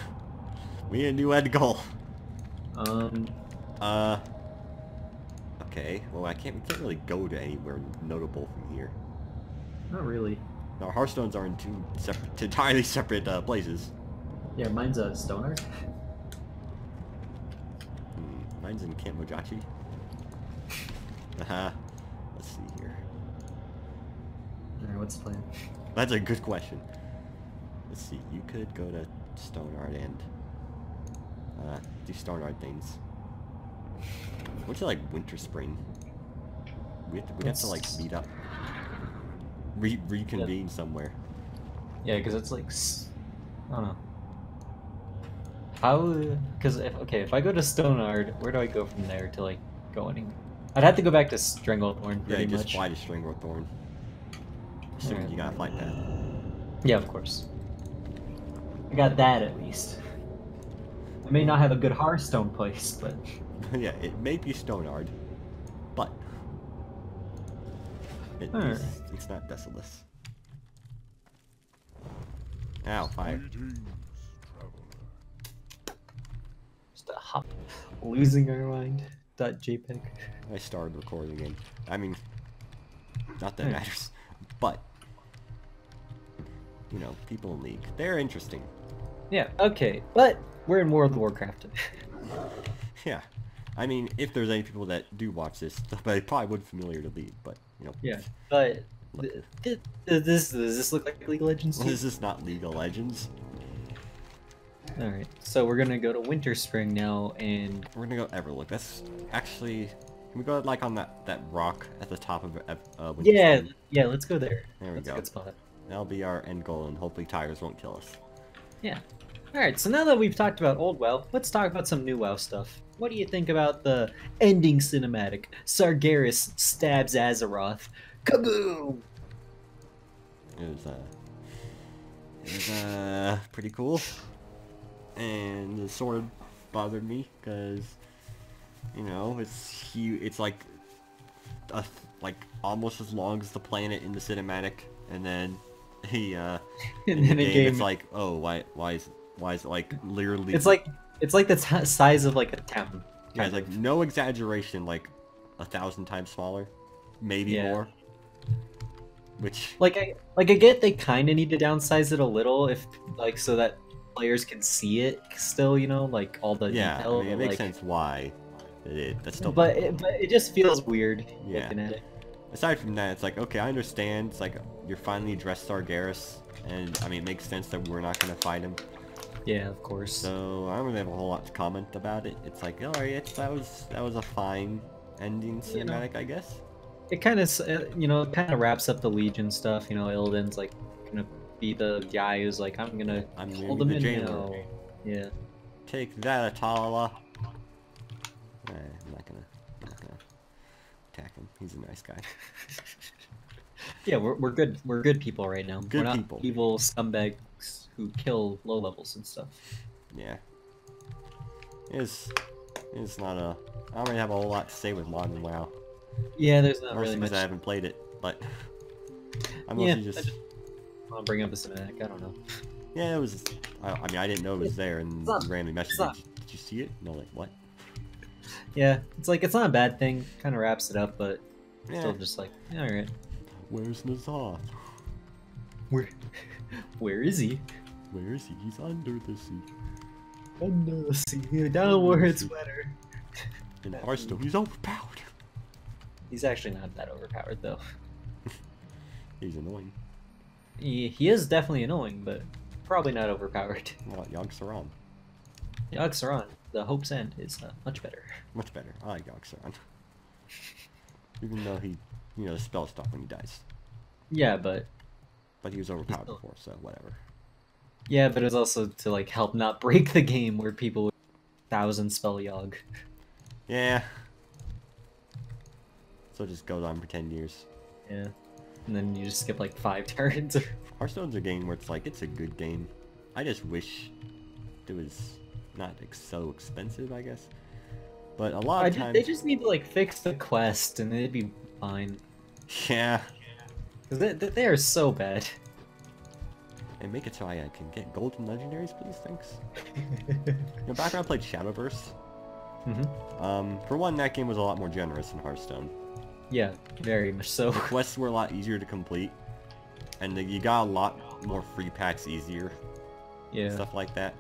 We knew end goal. Okay. Well, we can't really go to anywhere notable from here. Not really. Our Hearthstones are in 2 entirely separate places. Yeah, mine's a stoner. Mine's in Camp Mojachi. Let's see here. Alright, what's the plan? That's a good question. Let's see. You could go to Stoneheart and do Stoneheart things. What's it like Winter Spring? We have to like meet up, reconvene somewhere. Yeah, because it's like I don't know. How? Because if I go to Stoneheart, where do I go from there to like go anywhere? I'd have to go back to Stranglethorn pretty Yeah, much. just fly to Stranglethorn. Assuming you got a flight path. Yeah, of course. I got that at least. I may not have a good Hearthstone place, but... Yeah, it may be Stoneheart, but it's not Desolace. Ow, fire. Just a hop. Losing our mind. .jpg. I started recording again. I mean, not that it matters, but you know, people in League, they're interesting. Yeah, okay, but we're in World of Warcraft. Yeah, I mean, if there's any people that do watch this, they probably would familiar to League, but you know. Yeah, but does this look like League of Legends? This is not League of Legends. Alright, so we're gonna go to Winter Spring now, and... We're gonna go Everlook. That's actually... Can we go like on that rock at the top of Winter Spring? Yeah, let's go there. There we That's go. a good spot. That'll be our end goal, and hopefully tigers won't kill us. Yeah. Alright, so now that we've talked about old WoW, let's talk about some new WoW stuff. What do you think about the ending cinematic? Sargeras stabs Azeroth. Kaboom! It was pretty cool. And it sort of bothered me, because, you know, it's like almost as long as the planet in the cinematic, and then he in the game it's like, oh, why is it like literally... It's like the size of like a town. Yeah, it's like no exaggeration, like 1,000 times smaller, maybe more. Which I get they kind of need to downsize it a little, if like so that players can see it still, you know, like all the detail. I mean, it makes sense why that's still. But it just feels weird looking at it. Aside from that, it's like, okay, I understand. It's like you're finally addressed Sargeras, and I mean, it makes sense that we're not gonna fight him. Yeah, of course. So I don't really have a whole lot to comment about it. It's like, alright, that was a fine ending You know. cinematic, I guess. It kind of, you know, it kind of wraps up the Legion stuff. You know, Illidan's like gonna be the guy who's like, I'm gonna hold be them the in jailer. now. Yeah. Take that, Atala. I'm not gonna attack him. He's a nice guy. Yeah, we're good. We're good people right now. Good we're not people. evil scumbags who kill low levels and stuff. Yeah. It's not a. I don't really have a whole lot to say with modern WoW. Yeah, there's not Mostly really because much. I haven't played it, but I Yeah, mostly just. I'll bring up the cinematic. I don't know. Yeah, it was. I mean, I didn't know it was there, and not- randomly messaged not- me. Did you see it? No, like what? Yeah, it's like it's not a bad thing. Kind of wraps it up, but Yeah. still just like, yeah, all right. Where's Nazar? Where is he? Where is he? He's under the sea. Under the sea, down where it's wetter. In Hearthstone, he's overpowered. He's actually not that overpowered though. He's annoying. He is definitely annoying, but probably not overpowered. Well, Yogg-Saron. Yogg-Saron, the Hope's End, is much better. Much better. I like Yogg-Saron. Even though he, you know, the spell stop when he dies. Yeah, but But he was overpowered still- before, so whatever. yeah, but it's also to like help not break the game where people would 1,000 spell Yogg. Yeah. So it just goes on for 10 years. Yeah, and then you just skip like 5 turns. Hearthstone's a game where it's like, it's a good game. I just wish it was not so expensive, I guess. But a lot of times... They just need to like fix the quest and it'd be fine. Yeah. Because they are so bad. And make it so I can get golden legendaries, please, thanks. You know, back when I played Shadowverse, for one, that game was a lot more generous than Hearthstone. Yeah, very much so. The quests were a lot easier to complete, and you got a lot more free packs easier, Yeah. stuff like that.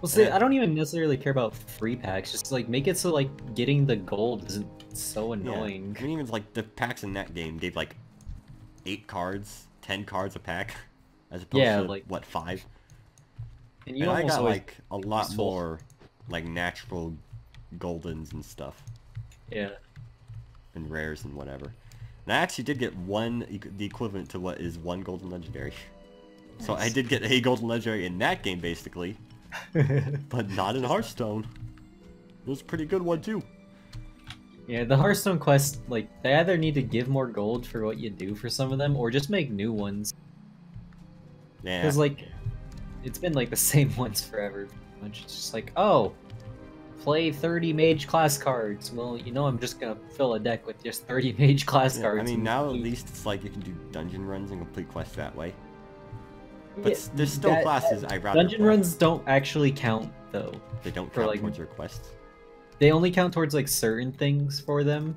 Well, see, I don't even necessarily care about free packs. Just like make it so like getting the gold isn't so annoying. Yeah. I mean, even like the packs in that game gave like 8 cards, 10 cards a pack, as opposed to like what 5. And you And I almost got always like a lot useful. more like natural goldens and stuff. Yeah. And rares and whatever. And I actually did get the equivalent to what is 1 golden legendary. So I Nice. did get a golden legendary in that game basically, but not in Hearthstone. It was a pretty good one too. Yeah, the Hearthstone quest, like, they either need to give more gold for what you do for some of them, or just make new ones. Yeah. Because, like, it's been, like, the same ones forever. It's just like, oh, play 30 mage class cards. Well, you know I'm just gonna fill a deck with just 30 mage class Yeah, cards. I mean, and now at loot. least it's like you can do dungeon runs and complete quests that way. Yeah, But there's still classes I'd rather Dungeon play. runs don't actually count, though. They don't for, count like, towards your quests. They only count towards, like, certain things for them.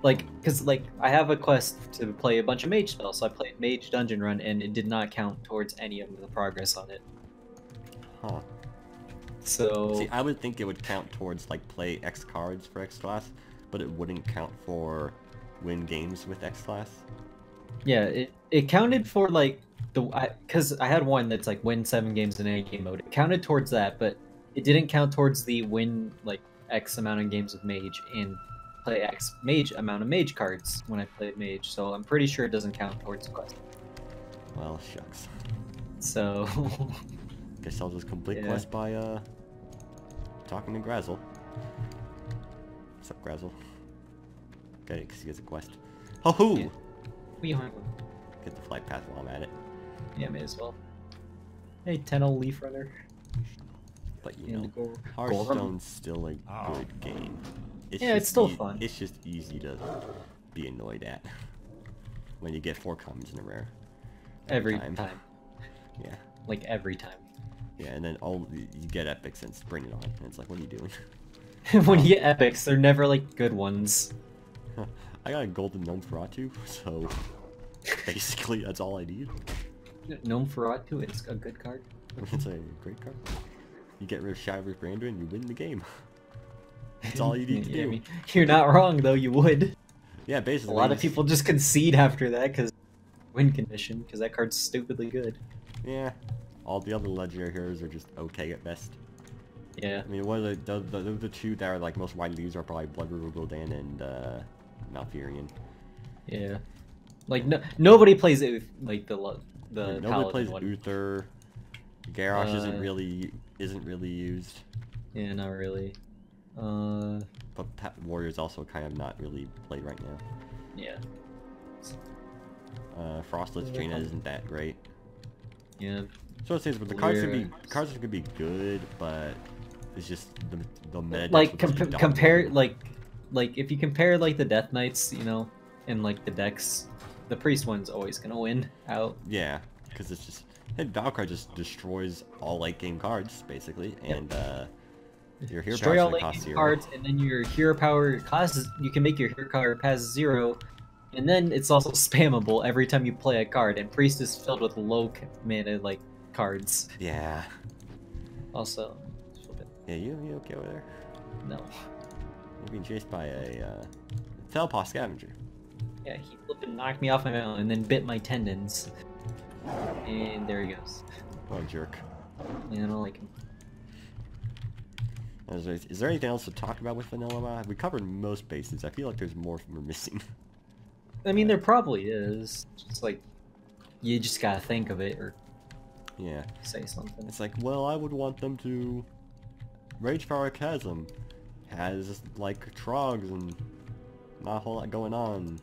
Like, because, like, I have a quest to play a bunch of mage spells, so I played Mage Dungeon Run, and it did not count towards any of the progress on it. Huh. So... See, I would think it would count towards like play X cards for X class, but it wouldn't count for win games with X class. yeah, it counted for, like, because I had one that's, like, win 7 games in any game mode. It counted towards that, but it didn't count towards the win, like, X amount of games with Mage, and play X Mage amount of Mage cards when I played Mage, so I'm pretty sure it doesn't count towards the quest. Well, shucks. So... Guess I'll just complete Yeah. quest by talking to Grazzle. What's up, Grazzle? Get it, because he has a quest. Ho-hoo! Yeah. We are... Get the flight path while I'm at it. Yeah, may as well. Hey, Tenno Leaf Runner. But you know, Indigo. Hearthstone's still a good game. Yeah, it's just still fun. It's just easy to be annoyed at when you get 4 commons in a rare. Every time. time. Yeah. Like, every time. Yeah, and then you get epics and bring it on, and it's like, what are you doing? When you get epics, they're never, like, good ones. I got a golden gnome Feratu, so basically that's all I need. Gnome Feratu is a good card. It's a great card. You get rid of Shadow Brander and you win the game. That's all you need to Yeah, I do. mean, you're not wrong, though, you would. Yeah, A basically. lot of people just concede after that, because win condition, because that card's stupidly good. Yeah. All the other legendary heroes are just okay at best. Yeah. I mean, one of the two that are like most widely used are probably Blood River Gul'dan and Malfurion. Yeah. Like nobody plays it with like the Nobody paladin plays one. Uther. Garrosh isn't really used. Yeah, not really. But Warrior's also kind of not really played right now. Yeah. Frostlet's Jaina isn't that great. Yeah. So it says, but the cards could be good, but it's just the meta. Like compare like if you compare like the Death Knights, you know, and like the decks, the priest one's always gonna win out. Yeah, because it's just Valkyrie just destroys all late game cards basically, and your hero destroy power all late cost game 0. cards, and then your hero power costs. You can make your hero power pass 0, and then it's also spammable every time you play a card. And priest is filled with low mana like cards. Yeah. Also. Yeah, you okay over there? No. You're being chased by a Felpaw scavenger. Yeah, he flipping knocked me off my mount and then bit my tendons. And there he goes. What a jerk. Yeah, I don't like him. Is there anything else to talk about with Vanilla? We covered most bases. I feel like there's more we're missing. I mean, there probably is. Just like, you just gotta think of it or yeah, say something. It's like, well, I would want them to... Rage Power Chasm has, like, trogs and not a whole lot going on.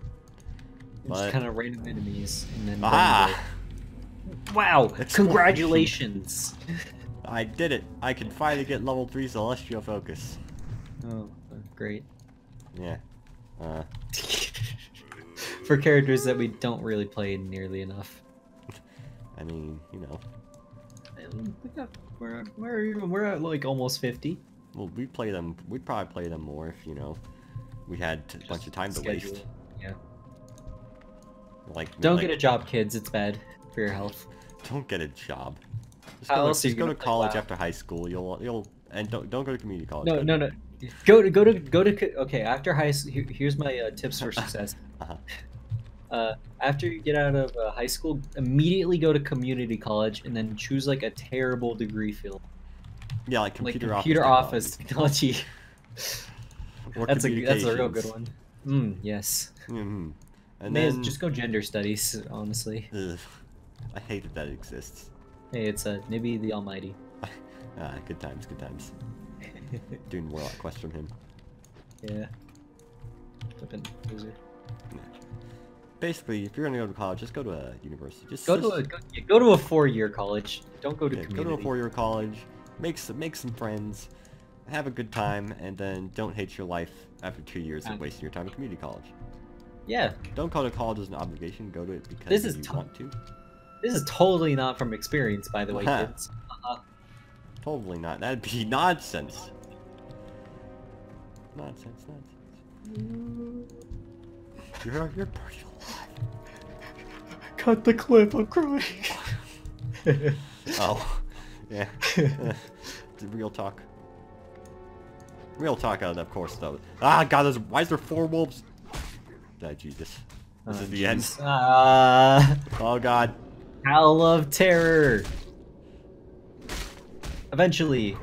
But... Just kind of random enemies and then... Ah! Wow! Congratulations! I did it! I can finally get level 3 Celestial Focus. Oh, great. Yeah. For characters that we don't really play nearly enough. I mean, you know. We're at like almost 50. Well, we'd probably play them more if, you know, we had a bunch of time to waste. Yeah. Like, don't get a job, kids. It's bad for your health. Don't get a job. Just go to college after high school. And don't go to community college. No. Go to okay, after high school. Here's my tips for success. After you get out of high school, immediately go to community college and then choose like a terrible degree field. Yeah, like computer office technology. That's a real good communications. one. Yes. Mm-hmm. And then then just go gender studies, honestly. ugh, I hate that that exists. Hey, it's Nibby the Almighty. Good times, good times. Doing Warlock quest from him. Yeah. Flippin' loser. Basically, if you're gonna go to college, just go to a university. Just go to a 4-year college. Don't go to community. Go to a 4-year college. Make some friends. Have a good time, and then don't hate your life after 2 years of wasting your time at community college. Yeah. Don't go to college as an obligation. Go to it because you want to. This is totally not from experience, by the way, kids. Totally not. That'd be nonsense. Nonsense. You're pretty alive. Cut the clip. I'm crying. Oh, yeah. It's real talk. Real talk, of course, though. Ah, God, why is there 4 wolves? Ah, Jesus. This is the end. Oh, God. Howl of Terror. Eventually.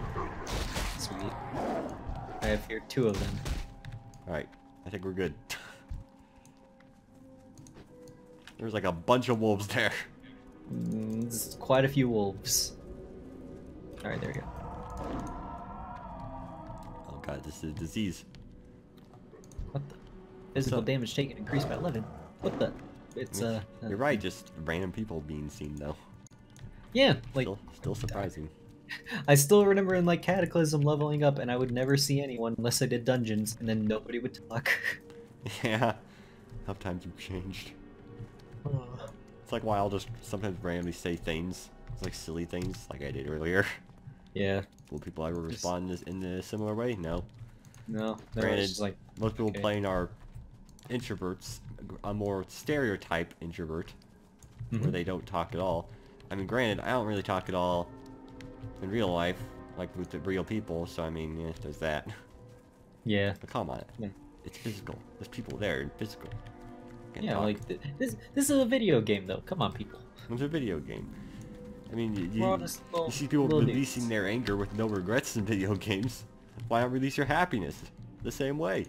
Sweet. I have here 2 of them. Alright, I think we're good. There's like a bunch of wolves there. There's quite a few wolves. Alright, there we go. Oh god, this is a disease. What the? Physical damage taken increased by 11. What the? It's You're right, just random people being seen though. Yeah, like still surprising. I still remember in like Cataclysm leveling up, and I would never see anyone unless I did dungeons, and then nobody would talk. Yeah, how times have changed. It's like why I'll just sometimes randomly say things. It's like silly things, like I did earlier. Yeah. Will people ever respond in a similar way? No. No. Granted, just like most people playing are introverts, a more stereotype introvert, where they don't talk at all. I mean, granted, I don't really talk at all in real life, like with the real people, so I mean, yeah, there's that. Yeah. But come on, it's physical. There's people there and physical. Can't yeah, talk. like this is a video game though. Come on, people. It's a video game. I mean, We're all just you see people little releasing dudes. their anger with no regrets in video games. Why not release your happiness the same way?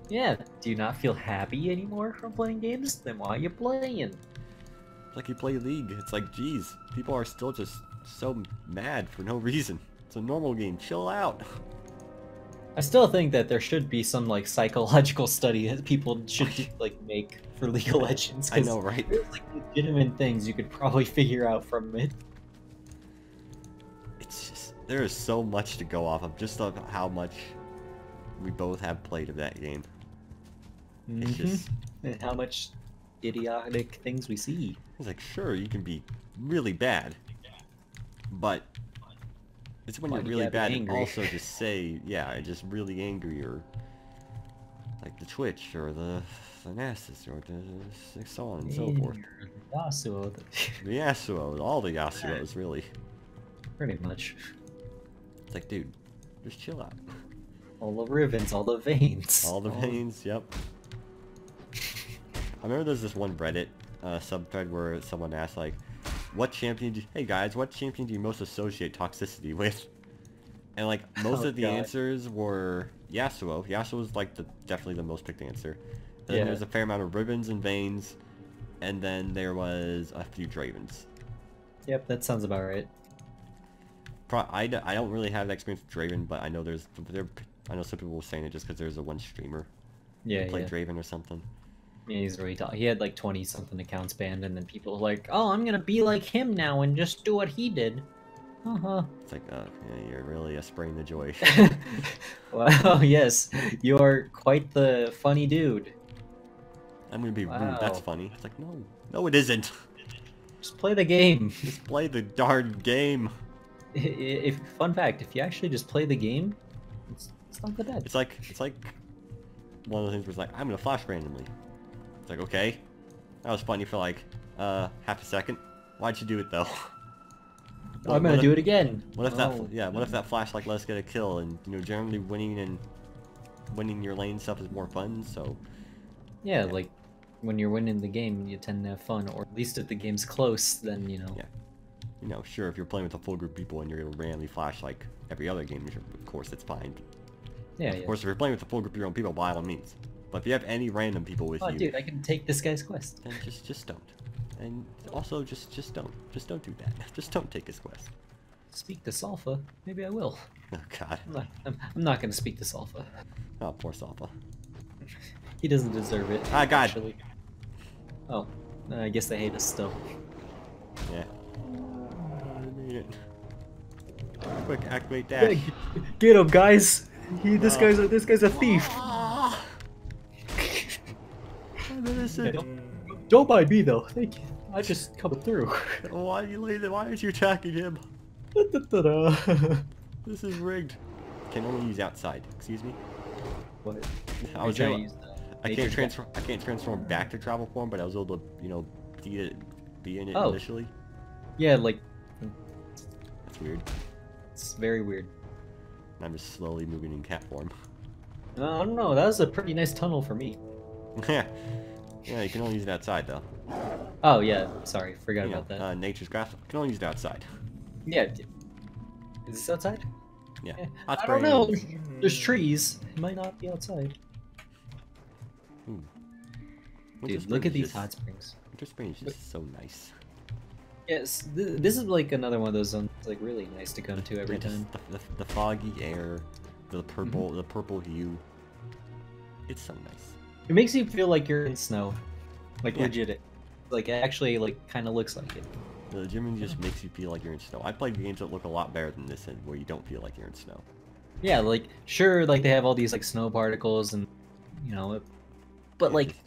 Yeah, do you not feel happy anymore from playing games? Then why are you playing? It's like you play League. It's like, geez, people are still just so mad for no reason. It's a normal game. Chill out. I still think that there should be some like psychological study that people should like make for League of Legends. I know, right? There's like legitimate things you could probably figure out from it. It's just, there is so much to go off of, just of how much we both have played of that game. It's just... And how much idiotic things we see. It's like, sure, you can be really bad, but it's when Why you're do you really gotta be bad and angry? also just say, yeah, just really angry, or like the Twitch, or the Nasus, or the so on and so forth. Yasuo, The Yasuo, all the Yasuos, really. pretty much. It's like, dude, just chill out. All the ribbons, all the veins. All the veins, yep. I remember there's this one Reddit subthread where someone asked, like, hey guys, what champion do you most associate toxicity with? And like, most Oh, of the God. answers were Yasuo. Yasuo was like definitely the most picked answer. Then Yeah. there's a fair amount of ribbons and veins, and then there was a few Dravens. Yep, that sounds about right. I don't really have that experience with Draven, but I know I know some people were saying it just because there's a one streamer Yeah, who played yeah. Draven or something. Yeah, he's really tall. He had like 20 something accounts banned, and then people were like, "Oh, I'm gonna be like him now and just do what he did." Uh-huh. It's like, yeah, you're really a spraying the joy. Wow, yes, you're quite the funny dude. I'm gonna be rude. That's Wow. funny. It's like, no, it isn't. Just play the game. Just play the darn game. If fun fact, if you actually just play the game, it's not that bad. It's like one of those things where it's like, I'm gonna flash randomly. It's like, okay, that was funny for like half a second. Why'd you do it though? I'm gonna do it again. What if Oh. what if that flash like lets get a kill, and generally winning your lane stuff is more fun. So Yeah, like when you're winning the game, you tend to have fun, or at least if the game's close, then yeah. Sure, if you're playing with a full group of people and you're gonna randomly flash like every other game, of course it's fine. Yeah, Of course, if you're playing with a full group of your own people, by all means. But if you have any random people with Oh, you, dude, I can take this guy's quest. then just don't. And also just don't do that. Just don't take his quest. Speak to Salfa. Maybe I will. Oh God. I'm not gonna speak to Salfa. Oh, poor Salpa. He doesn't deserve it. Ah, God. Actually. Oh, I guess they hate us still. Yeah. I made it. Quick, activate dash. Get him, guys! This Oh. guy's a thief. Ah! I'm innocent. Don't mind me though. Thank you. I just coming through. Why aren't you attacking him? Da-da-da-da. This is rigged. Can only use outside. Excuse me. What? I was trying able, to use the I major can't transform back to travel form, but I was able to, be in it Oh. initially. Yeah, like That's weird. it's very weird. I'm just slowly moving in cat form. I don't know. That was a pretty nice tunnel for me. Yeah. Yeah, you can only use it outside though. Oh yeah, sorry, forgot You know, about that. Nature's grass. You can only use it outside. Yeah. Is this outside? Yeah. Yeah. Hot I don't know. springs. There's trees. It might not be outside. Ooh. Winter Dude, look at Springs these is hot springs. Winter Springs is just so nice. Yes, this is like another one of those zones that's like really nice to come to every Yeah, just time. the foggy air, the purple hue. It's so nice. It makes you feel like you're in snow, like Yeah. legit. Like it actually like kind of looks like it. The gym just makes you feel like you're in snow. I played games that look a lot better than this, and where you don't feel like you're in snow. Yeah, like sure, like they have all these like snow particles and but Yeah, like just-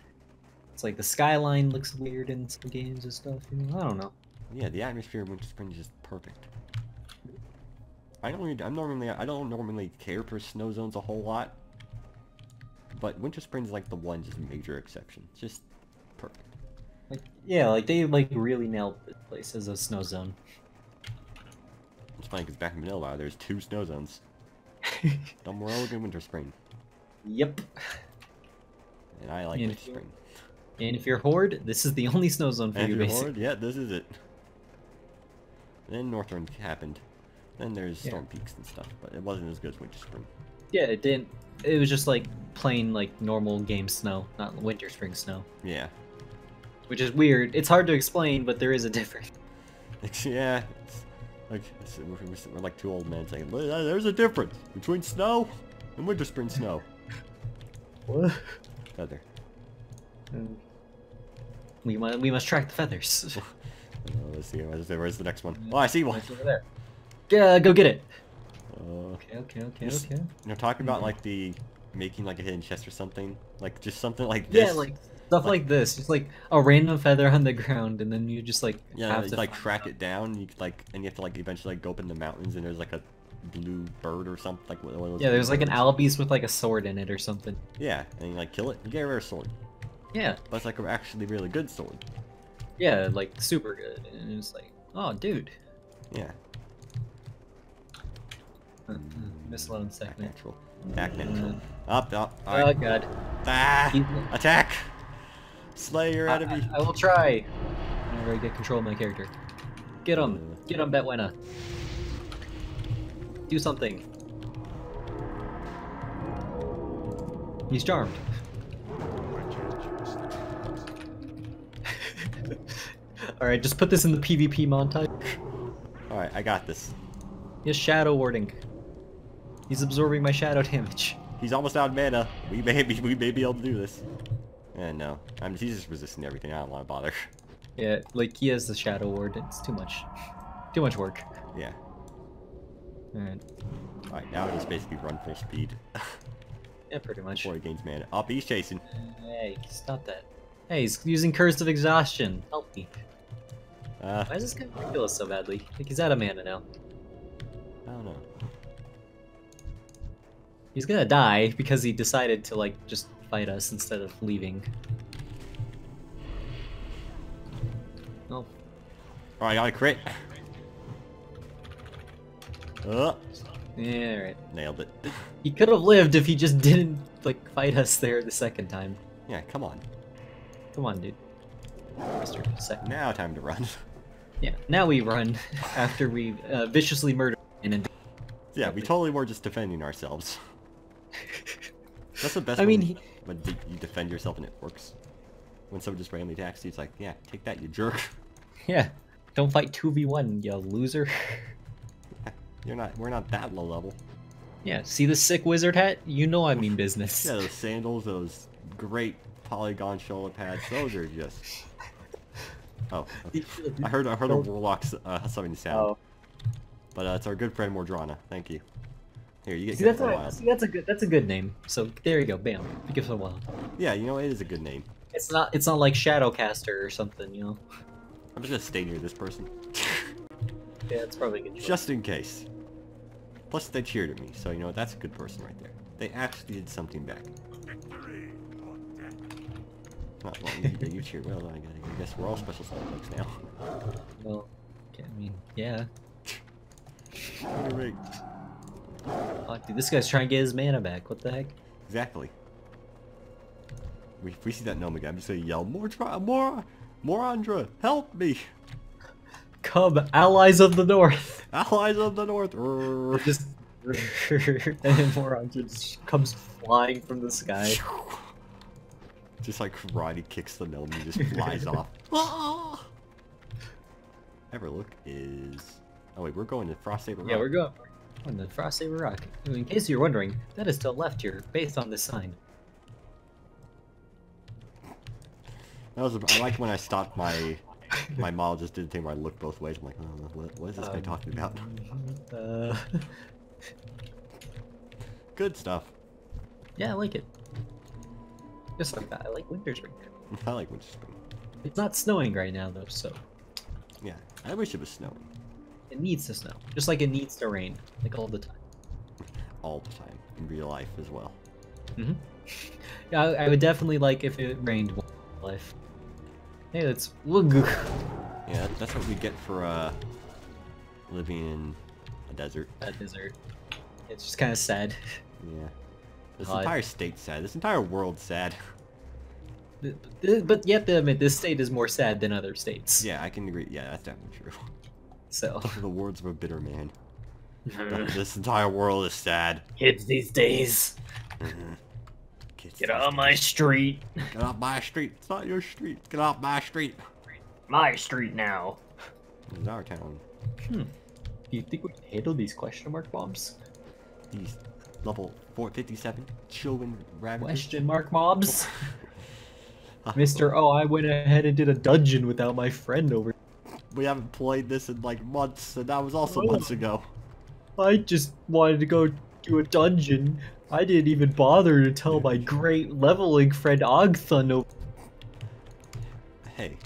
it's like the skyline looks weird in some games and stuff. I don't know. yeah, the atmosphere in Winter Springs is perfect. I don't normally care for snow zones a whole lot, but Winter Springs is like the one just major exception. It's just perfect. Like yeah, like they like really nailed this place as a snow zone. It's funny because back in Manila, there's 2 snow zones: Dumbarog and Winter Spring, Yep. and I like And Winter if you- Spring. And if you're Horde, this is the only snow zone for And you, if you're basically. Horde, yeah, this is it. then Northern happened. Then there's Storm Peaks and stuff, but it wasn't as good as Winter Spring. Yeah, it didn't. It was just like plain like normal game snow, not winter spring snow. Yeah. Which is weird. It's hard to explain, but there is a difference. Yeah. It's like we're like two old men saying, "There's a difference between snow and winter spring snow." What? Feather. We must track the feathers. Let's see. Where's the next one? Oh, I see one. It's over there. Yeah, go get it. Okay. You know, talking about like making like a hidden chest or something, like just something like this. Yeah, like stuff like this, just like a random feather on the ground, and then you just like have to like track it down. You could, like, and you have to like eventually like go up in the mountains, and there's like a blue bird or something like one of those. Yeah, there's like an owl beast with like a sword in it or something. Yeah, and you like kill it, you get a rare sword. Yeah, but it's like an actually really good sword. Yeah, like super good, and it's like, oh, dude. Yeah. Missile on second. Natural. Attack natural. Up. Oh Right. god. Ah! Attack! Slay your enemy. I will try. Whenever I get control of my character. Get him! Get him, Betwena! Do something. He's charmed. Alright, just put this in the PvP montage. Alright, I got this. He has shadow warding. He's absorbing my shadow damage. He's almost out of mana. We may be able to do this. No. He's just resisting everything. I don't want to bother. Yeah, like he has the shadow ward. It's too much. Too much work. Yeah. Alright, now I just basically run full speed. Yeah, pretty much. Before he gains mana. Up, he's chasing. Hey, stop that. Hey, he's using Curse of Exhaustion. Help me. Why is this guy kill us so badly? Like he's out of mana now. I don't know. He's gonna die because he decided to like just fight us instead of leaving. Oh. Oh, I got a crit. Yeah, right. Nailed it. He could have lived if he just didn't like fight us there the second time. Yeah, come on. Come on, dude. Mr. Second. Now time to run. Yeah, now we run after we viciously murdered him. Yeah, we totally were just defending ourselves. That's the best. I mean, when you defend yourself and it works. When someone just randomly attacks you, it's like, yeah, take that, you jerk. Yeah, don't fight 2v1, you loser. We're not that low level. Yeah, see the sick wizard hat? You know I mean business. Yeah, those sandals, those great polygon shoulder pads, those are just... Oh, okay. I heard a warlock summon sound. Oh. But it's our good friend Mordrana. Thank you. Here, you get see, that's a good name. So there you go, bam. Give it a while. Yeah, you know it is a good name. It's not like Shadowcaster or something, you know. I'm just gonna stay near this person. Yeah, it's probably a good choice. Just in case. Plus they cheered at me, so you know that's a good person right there. They actually did something back. Not well, you cheered well. I guess we're all special folks now. Well, I mean, yeah. Great. Fuck, dude, this guy's trying to get his mana back. What the heck? Exactly. If we see that gnome again, I'm just gonna yell, Morandra, help me! Come, allies of the north! Allies of the north! Just... and then Morandra just comes flying from the sky. Just like karate kicks the gnome and just flies off. Everlook is... Oh wait, we're going to Frostsaber Rock. Yeah, we're going on the Frostsaber Rock. In case you're wondering, that is to the left here, based on this sign. I like when I stopped my model just did the thing where I looked both ways. I'm like, oh, what is this guy talking about? Good stuff. Yeah, I like it. Just like that. I like Winter Spring. I like Winter Spring. It's not snowing right now though, so. Yeah, I wish it was snowing. It needs to snow, just like it needs to rain, like all the time. All the time, in real life as well. Mm-hmm. Yeah, I would definitely like if it rained more in life. Hey, that's yeah, that's what we get for living in a desert. A desert. It's just kind of sad. Yeah. This entire state's sad. This entire world's sad. But you have to admit, this state is more sad than other states. Yeah, I can agree. Yeah, that's definitely true. So The words of a bitter man. This entire world is sad. kids these days, get out of my street. Get off my street. It's not your street. Get off my street. My street now. It's our town. Do you think we can handle these question mark bombs? These level 457 children ravagers. Question mark mobs? Mr. Oh, I went ahead and did a dungeon without my friend over. We haven't played this in like months, and that was also months ago. I just wanted to go do a dungeon. I didn't even bother to tell my great leveling friend Ogthun over. Hey,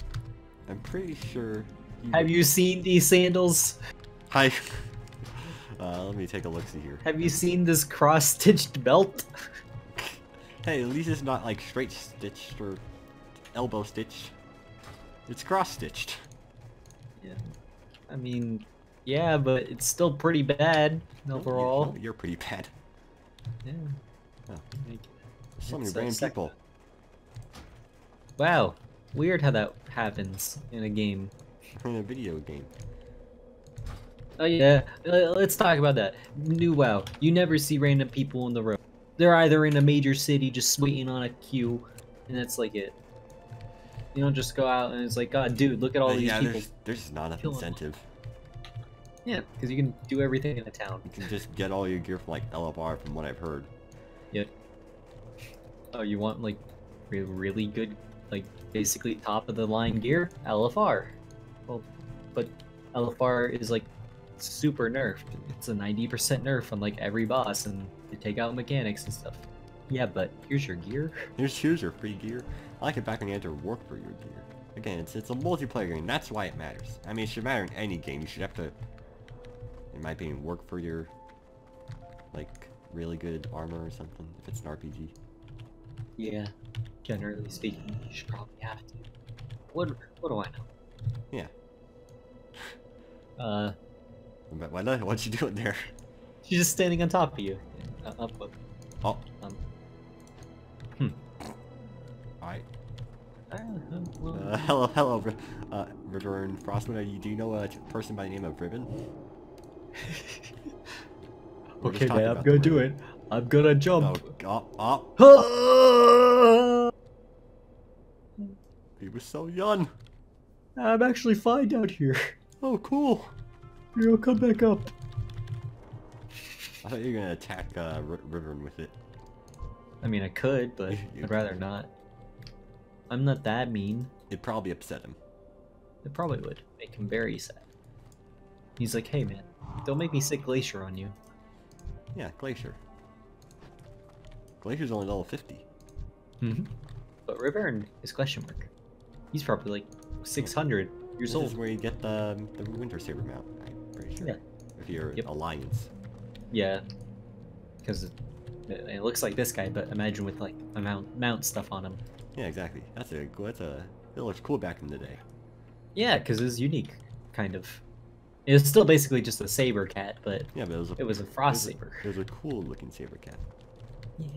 I'm pretty sure. Have you seen these sandals? Hi. Let me take a look-see here. Have you seen this cross-stitched belt? Hey, at least it's not like straight-stitched or elbow-stitched. It's cross-stitched. Yeah. I mean, yeah, but it's still pretty bad overall. You're pretty bad. Yeah. Oh. Like, So many it's random sec- people. Wow. Weird how that happens in a game. In a video game. Oh yeah, let's talk about that. New WoW. You never see random people in the road. They're either in a major city just waiting on a queue, and that's like it. You don't just go out and it's like, God, dude, look at all these people. There's just not enough killing incentive. Yeah, because you can do everything in a town. You can just get all your gear from like LFR, from what I've heard. Yep. Oh, you want like really good, like basically top of the line gear? LFR. Well, but LFR is like super nerfed. It's a 90% nerf on like every boss, and they take out mechanics and stuff. Yeah, but here's your gear. Here's your free gear. I like it back when you had to work for your gear. Again, it's a multiplayer game. That's why it matters. I mean, it should matter in any game. You should have to, in my opinion, work for your like really good armor or something. If it's an RPG. Yeah, generally speaking, you should probably have to. What do I know? Yeah. But What you doing there? she's just standing on top of you. Up. Oh. Alright. Hello, River Frostwood. Do you know a person by the name of Ribbon? Okay, man, I'm gonna do it. I'm gonna jump. He was so young. I'm actually fine down here. Oh, cool. You'll come back up. I thought you were gonna attack River with it. I mean, I could, but I'd rather not. I'm not that mean. It'd probably upset him. It probably would make him very sad. He's like, hey man, don't make me sick Glacier on you. Yeah, Glacier. Glacier's only level 50. But Rivern is question mark. He's probably like 600 years This old. is where you get the Winter Saber mount, I'm pretty sure. Yeah. If you're Yep. Alliance. Yeah. Because it looks like this guy, but imagine with like a mount stuff on him. Yeah, exactly. It looks cool back in the day. Yeah, because it's unique, kind of. It was still basically just a saber cat, but Yeah, but it was a frost saber. It was a cool looking saber cat. Yeah.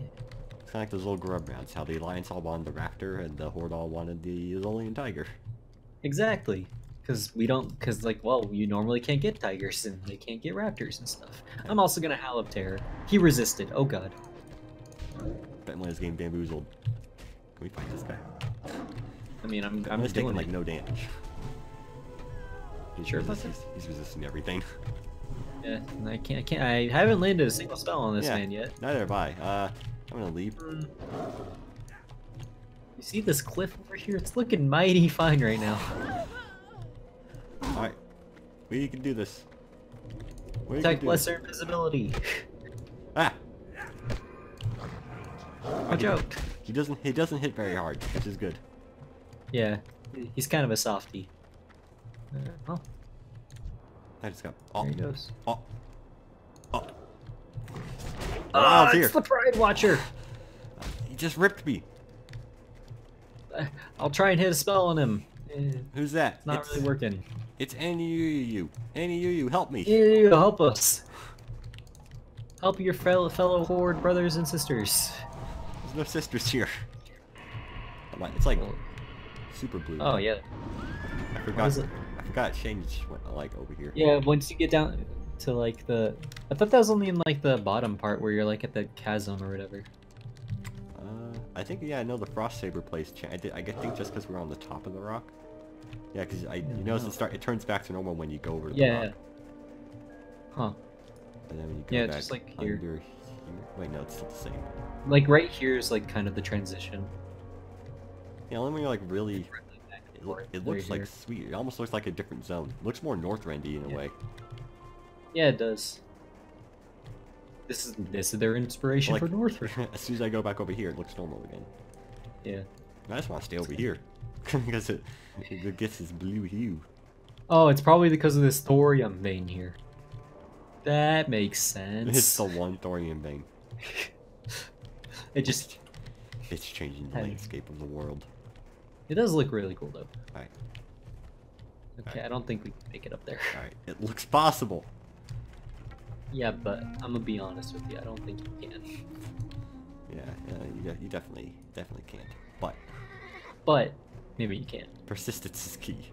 It's kind of like those little grub mounts, how the Alliance all wanted the Raptor and the Horde all wanted the Azolian Tiger. Exactly. Because like, well, you normally can't get tigers and they can't get raptors and stuff. I'm also gonna Howl of Terror. He resisted. Oh god. Bet when this game bamboozled. Can we fight this guy? I mean, I'm He's just taking doing like it. no damage. Sure about that? He's resisting everything. Yeah, and I haven't landed a single spell on this Yeah, man yet. neither have I. I'm gonna leave. You see this cliff over here? It's looking mighty fine right now. Alright. We can do this. Attack lesser invisibility. Ah! Watch out. He doesn't hit very hard, which is good. Yeah, he's kind of a softie. Oh, I just got there he goes. Oh. Ah, here. it's the Pride Watcher! He just ripped me. I'll try and hit a spell on him. Who's that? Not really working. It's NUU. NUU, help me. You help us. Help your fellow Horde brothers and sisters. There's no sisters here. It's like super blue. Oh yeah. I forgot forgot change went like over here. Yeah, once you get down to like the, I thought that was only in like the bottom part where you're like at the chasm or whatever. I think yeah, I know the frost saber place. I think just because we're on the top of the rock. Yeah, because you notice it turns back to normal when you go over the rock. Huh. And then when you go back just like under here. Wait, no, it's still the same. Like right here is like kind of the transition. Yeah, only when you're like really. It looks right like here. sweet. It almost looks like a different zone. It looks more Northrendy in a way. Yeah, it does. This is their inspiration Like, for Northrend. As soon as I go back over here, it looks normal again. Yeah. I just want to stay over here because it gets this blue hue. Oh, it's probably because of this thorium vein here. That makes sense. It's the one thorium vein. It just... It's changing the landscape of the world. It does look really cool though. Alright. Okay, I don't think we can make it up there. Alright, it looks possible. Yeah, but I'm gonna be honest with you, I don't think you can. Yeah, you definitely can't. But maybe you can. Persistence is key.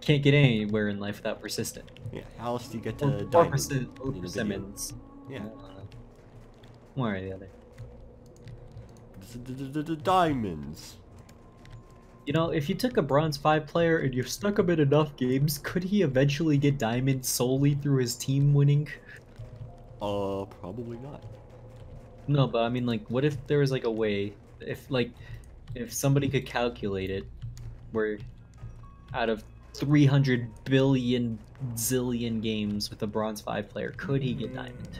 Can't get anywhere in life without persistent. Yeah, how else do you get to Or diamond? persimmons. Yeah. One or the other. The diamonds. You know, if you took a bronze 5 player and you stuck him in enough games, could he eventually get diamond solely through his team winning? Probably not. No, but I mean, like, what if there was like a way, if somebody could calculate it, where out of 300 billion zillion games with a bronze 5 player, could he get diamond?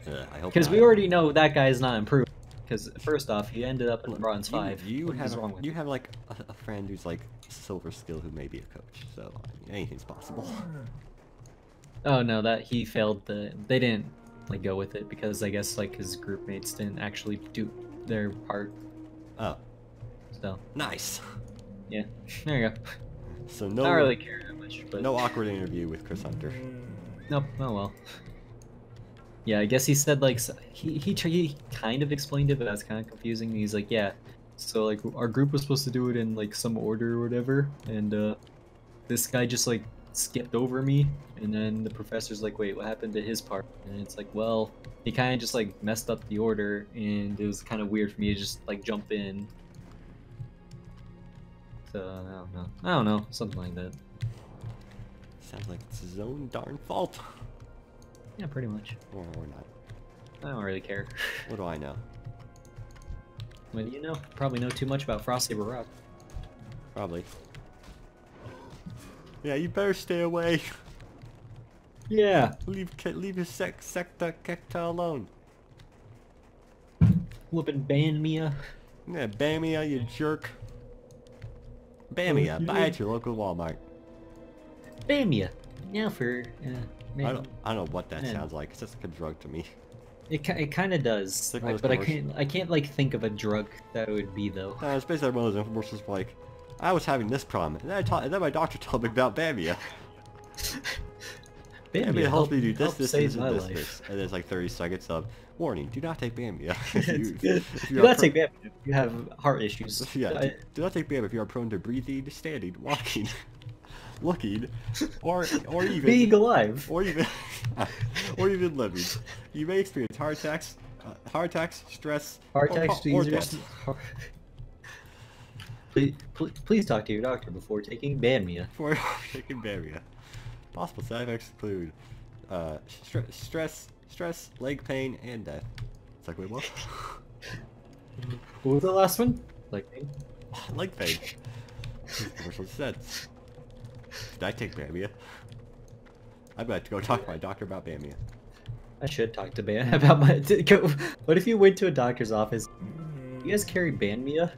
I hope Because not. we already know that guy's not improved. Because first off, he ended up in bronze 5. You What is wrong with you have like a friend who's like silver skill who may be a coach, so I mean, anything's possible. Oh no, that he failed they didn't like go with it because I guess like his group mates didn't actually do their part. Oh. So Nice. yeah, there you go. So I no. don't really care that much, but No awkward interview with Chris Hunter. nope. Oh well. Yeah, I guess he said like he kind of explained it, but that's kind of confusing. He's like, yeah, so like our group was supposed to do it in like some order or whatever, and this guy just like skipped over me, and then the professor's like, wait, what happened to his part? And it's like, well, he kind of just like messed up the order, and it was kind of weird for me to just like jump in. So I don't know, something like that. Sounds like it's his own darn fault. Yeah, pretty much. Or not. I don't really care. What do I know? Well, you know, probably know too much about Frost Saber Rock. Probably. Yeah, you better stay away. Yeah. Leave his secta kekta alone. Whooping Banmia. Yeah, Bamia, you jerk. Bamia, buy at your local Walmart. Bamia. Now for I don't know what that sounds like. It's just like a drug to me. It kind of does, like but I can't like think of a drug that it would be though. It's basically one of those infomercials like, I was having this problem, and then my doctor told me about Bamia. Bamia helps me do this, this, and this. And there's like 30 seconds of, warning, do not take Bamia. Do not take Bamia if you have heart issues. Yeah, do not take Bamia if you are prone to breathing, standing, walking, looking, or even being alive, or even living. You may experience heart attacks, stress, or death. Please talk to your doctor before taking Banmia. Before taking Bamia. Possible side effects include stress, leg pain, and death. It's like, wait, what? What was the last one? Leg pain? Leg pain. Commercial sense. Did I take Bamia? I'm about to go talk to my doctor about Bamia. I should talk to Ban about my. What if you went to a doctor's office? You guys carry Banmia?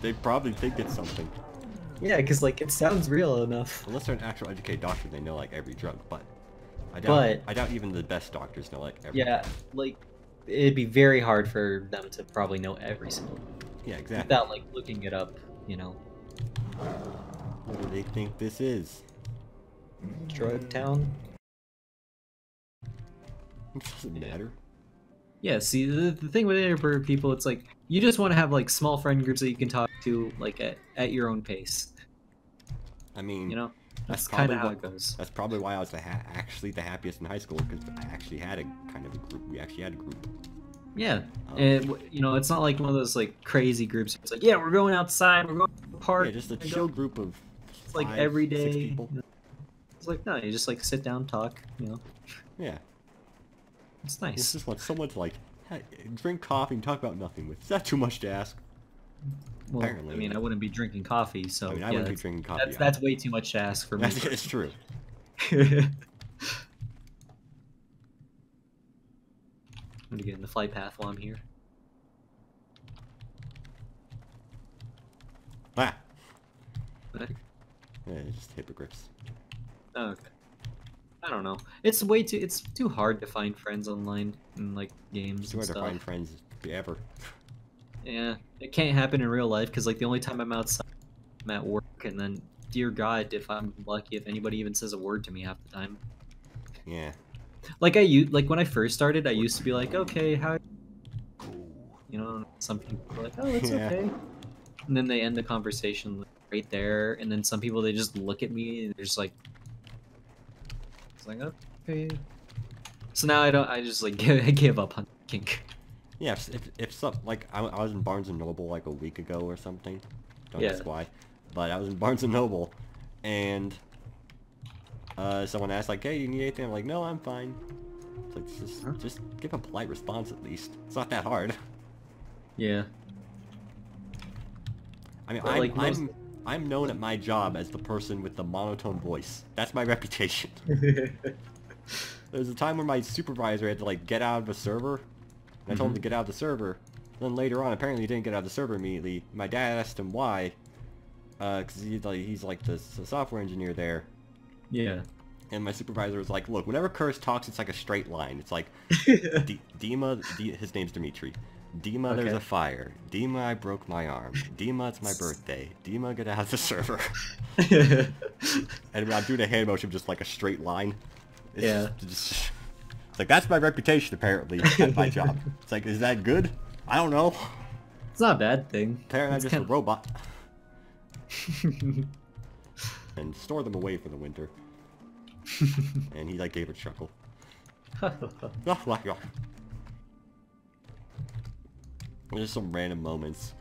They probably think it's something. Yeah, because like it sounds real enough. Unless they're an actual educated doctor, they know like every drug. But I doubt even the best doctors know like every. Yeah, like it'd be very hard for them to probably know every single. Yeah, exactly. Without like looking it up, you know. What do they think this is? Drug Town. It doesn't matter. Yeah, see, the thing with introvert people, it's like you just want to have like small friend groups that you can talk to like at your own pace. I mean, You know, that's that's kind probably of how what. it goes. That's probably why I was actually the happiest in high school, because I actually had a kind of a group. We actually had a group. Yeah, Of, and you know, it's not like one of those like crazy groups. It's like, yeah, we're going outside, we're going to the park. yeah, just a chill group of It's like 5, every 6 day. people. You know? It's like no, you just like sit down, talk. You know, Yeah, it's it's nice. just want someone to like hey, drink coffee and talk about nothing with. Is that too much to ask? Well, Apparently. I mean, I wouldn't be drinking coffee, so I mean, I yeah, wouldn't be drinking coffee. that's way too much to ask for me. It's true. I'm gonna get in the flight path while I'm here. Ah. What? Yeah, it's just hypocrites. Oh, okay. I don't know. It's too hard to find friends online in like games It's too and hard to stuff. find friends ever. Yeah, it can't happen in real life because like the only time I'm outside, I'm at work, and then dear God, if I'm lucky, if anybody even says a word to me half the time. Yeah. Like like when I first started, I used to be like, okay, how, you know, some people are like, oh, it's Yeah. okay, and then they end the conversation right there, and then some people they just look at me and they're just like, it's like okay. So now I just like I give up on kink. Yeah, if some like I was in Barnes and Noble like a week ago or something. Don't Yeah. ask why, but I was in Barnes and Noble, and someone asked like, "Hey, you need anything?" I'm like, "No, I'm fine." It's like just give a polite response at least. It's not that hard. Yeah. I mean, But, like, I'm known at my job as the person with the monotone voice. That's my reputation. There was a time where my supervisor had to like get out of a server. And I told him to get out of the server. Then later on, apparently he didn't get out of the server immediately. My dad asked him why. Because he's like the software engineer there. Yeah. And my supervisor was like, look, whenever Curse talks, it's like a straight line. It's like, Dima, his name's Dimitri. Dima, there's Okay. a fire. Dima, I broke my arm. Dima, it's my birthday. Dima, get out of the server. And I'm doing a hand motion just like a straight line. It's Yeah. it's like, that's my reputation, apparently, at my job. It's like, is that good? I don't know. It's not a bad thing. Apparently I'm It's just a kind robot. And store them away for the winter. And he like gave a chuckle. There's some random moments.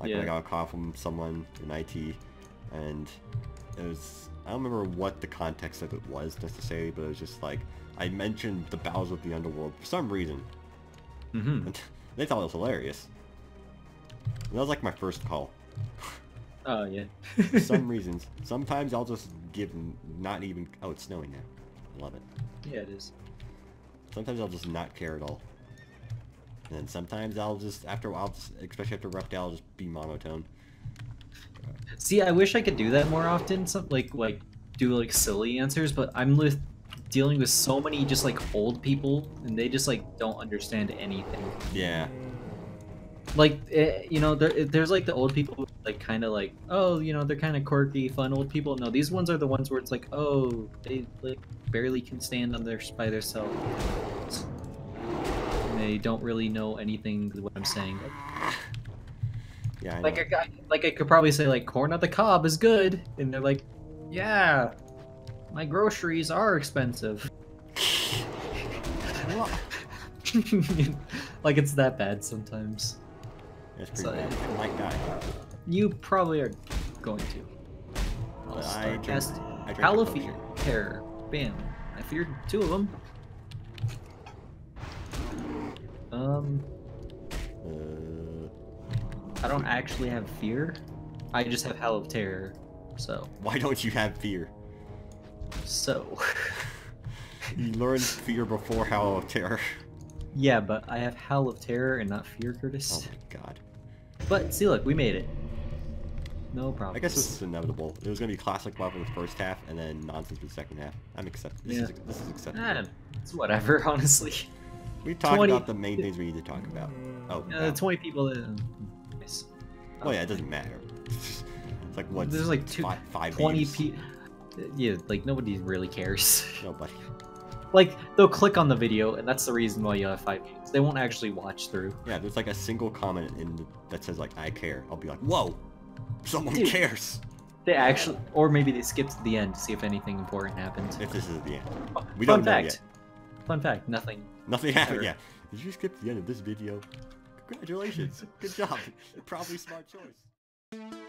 Like when I got a call from someone in IT, and it was, I don't remember what the context of it was necessarily, but it was just like, I mentioned the bowels of the underworld for some reason. And they thought it was hilarious. And that was like my first call. Oh, yeah. For some reasons. Sometimes I'll just give not even, oh, it's snowing now. Love it. Yeah, it is. Sometimes I'll just not care at all. And then sometimes I'll just, after a while, especially after a rough day, I'll just be monotone. See, I wish I could do that more often. Some like do like silly answers, but I'm dealing with so many just like old people, and they just like don't understand anything. Yeah. Like you know, there's like the old people who, like kind of like, oh, you know, they're kind of quirky, fun old people. No, these ones are the ones where it's like, oh, they like barely can stand on by themselves. They don't really know anything what I'm saying. Yeah, I know. Like I could probably say like corn on the cob is good, and they're like, yeah, my groceries are expensive. Like it's that bad sometimes. That's pretty So, bad. I might die. You probably are going to. I'll But start casting I drank Howl a of potion. Fear. Terror. Bam. I feared 2 of them. I don't actually have fear. I just have Howl of Terror. So. Why don't you have fear? So. You learned fear before Howl of Terror. Yeah, but I have Howl of Terror and not Fear, Oh Curtis. my god. But see, look, we made it. No problem. I guess this is inevitable. It was gonna be classic WoW for the first half, and then nonsense for the second half. I'm accepting. This is acceptable. It's whatever, honestly. We talked 20 about the main things we need to talk about. Oh, wow. 20 people. Nice. Well, yeah, it doesn't matter. It's like what? There's like five 20 names? people. Yeah, like nobody really cares. Nobody. Like, they'll click on the video, and that's the reason why you have 5 views. They won't actually watch through. Yeah, there's like a single comment that says like I care. I'll be like, whoa, someone Dude. cares. They actually, or maybe they skip to the end to see if anything important happened. If this is the end, we Fun don't know fact. yet. Fun fact, nothing. Nothing happened. Sure. Yeah. Did you skip to the end of this video? Congratulations. Good job. Probably smart choice.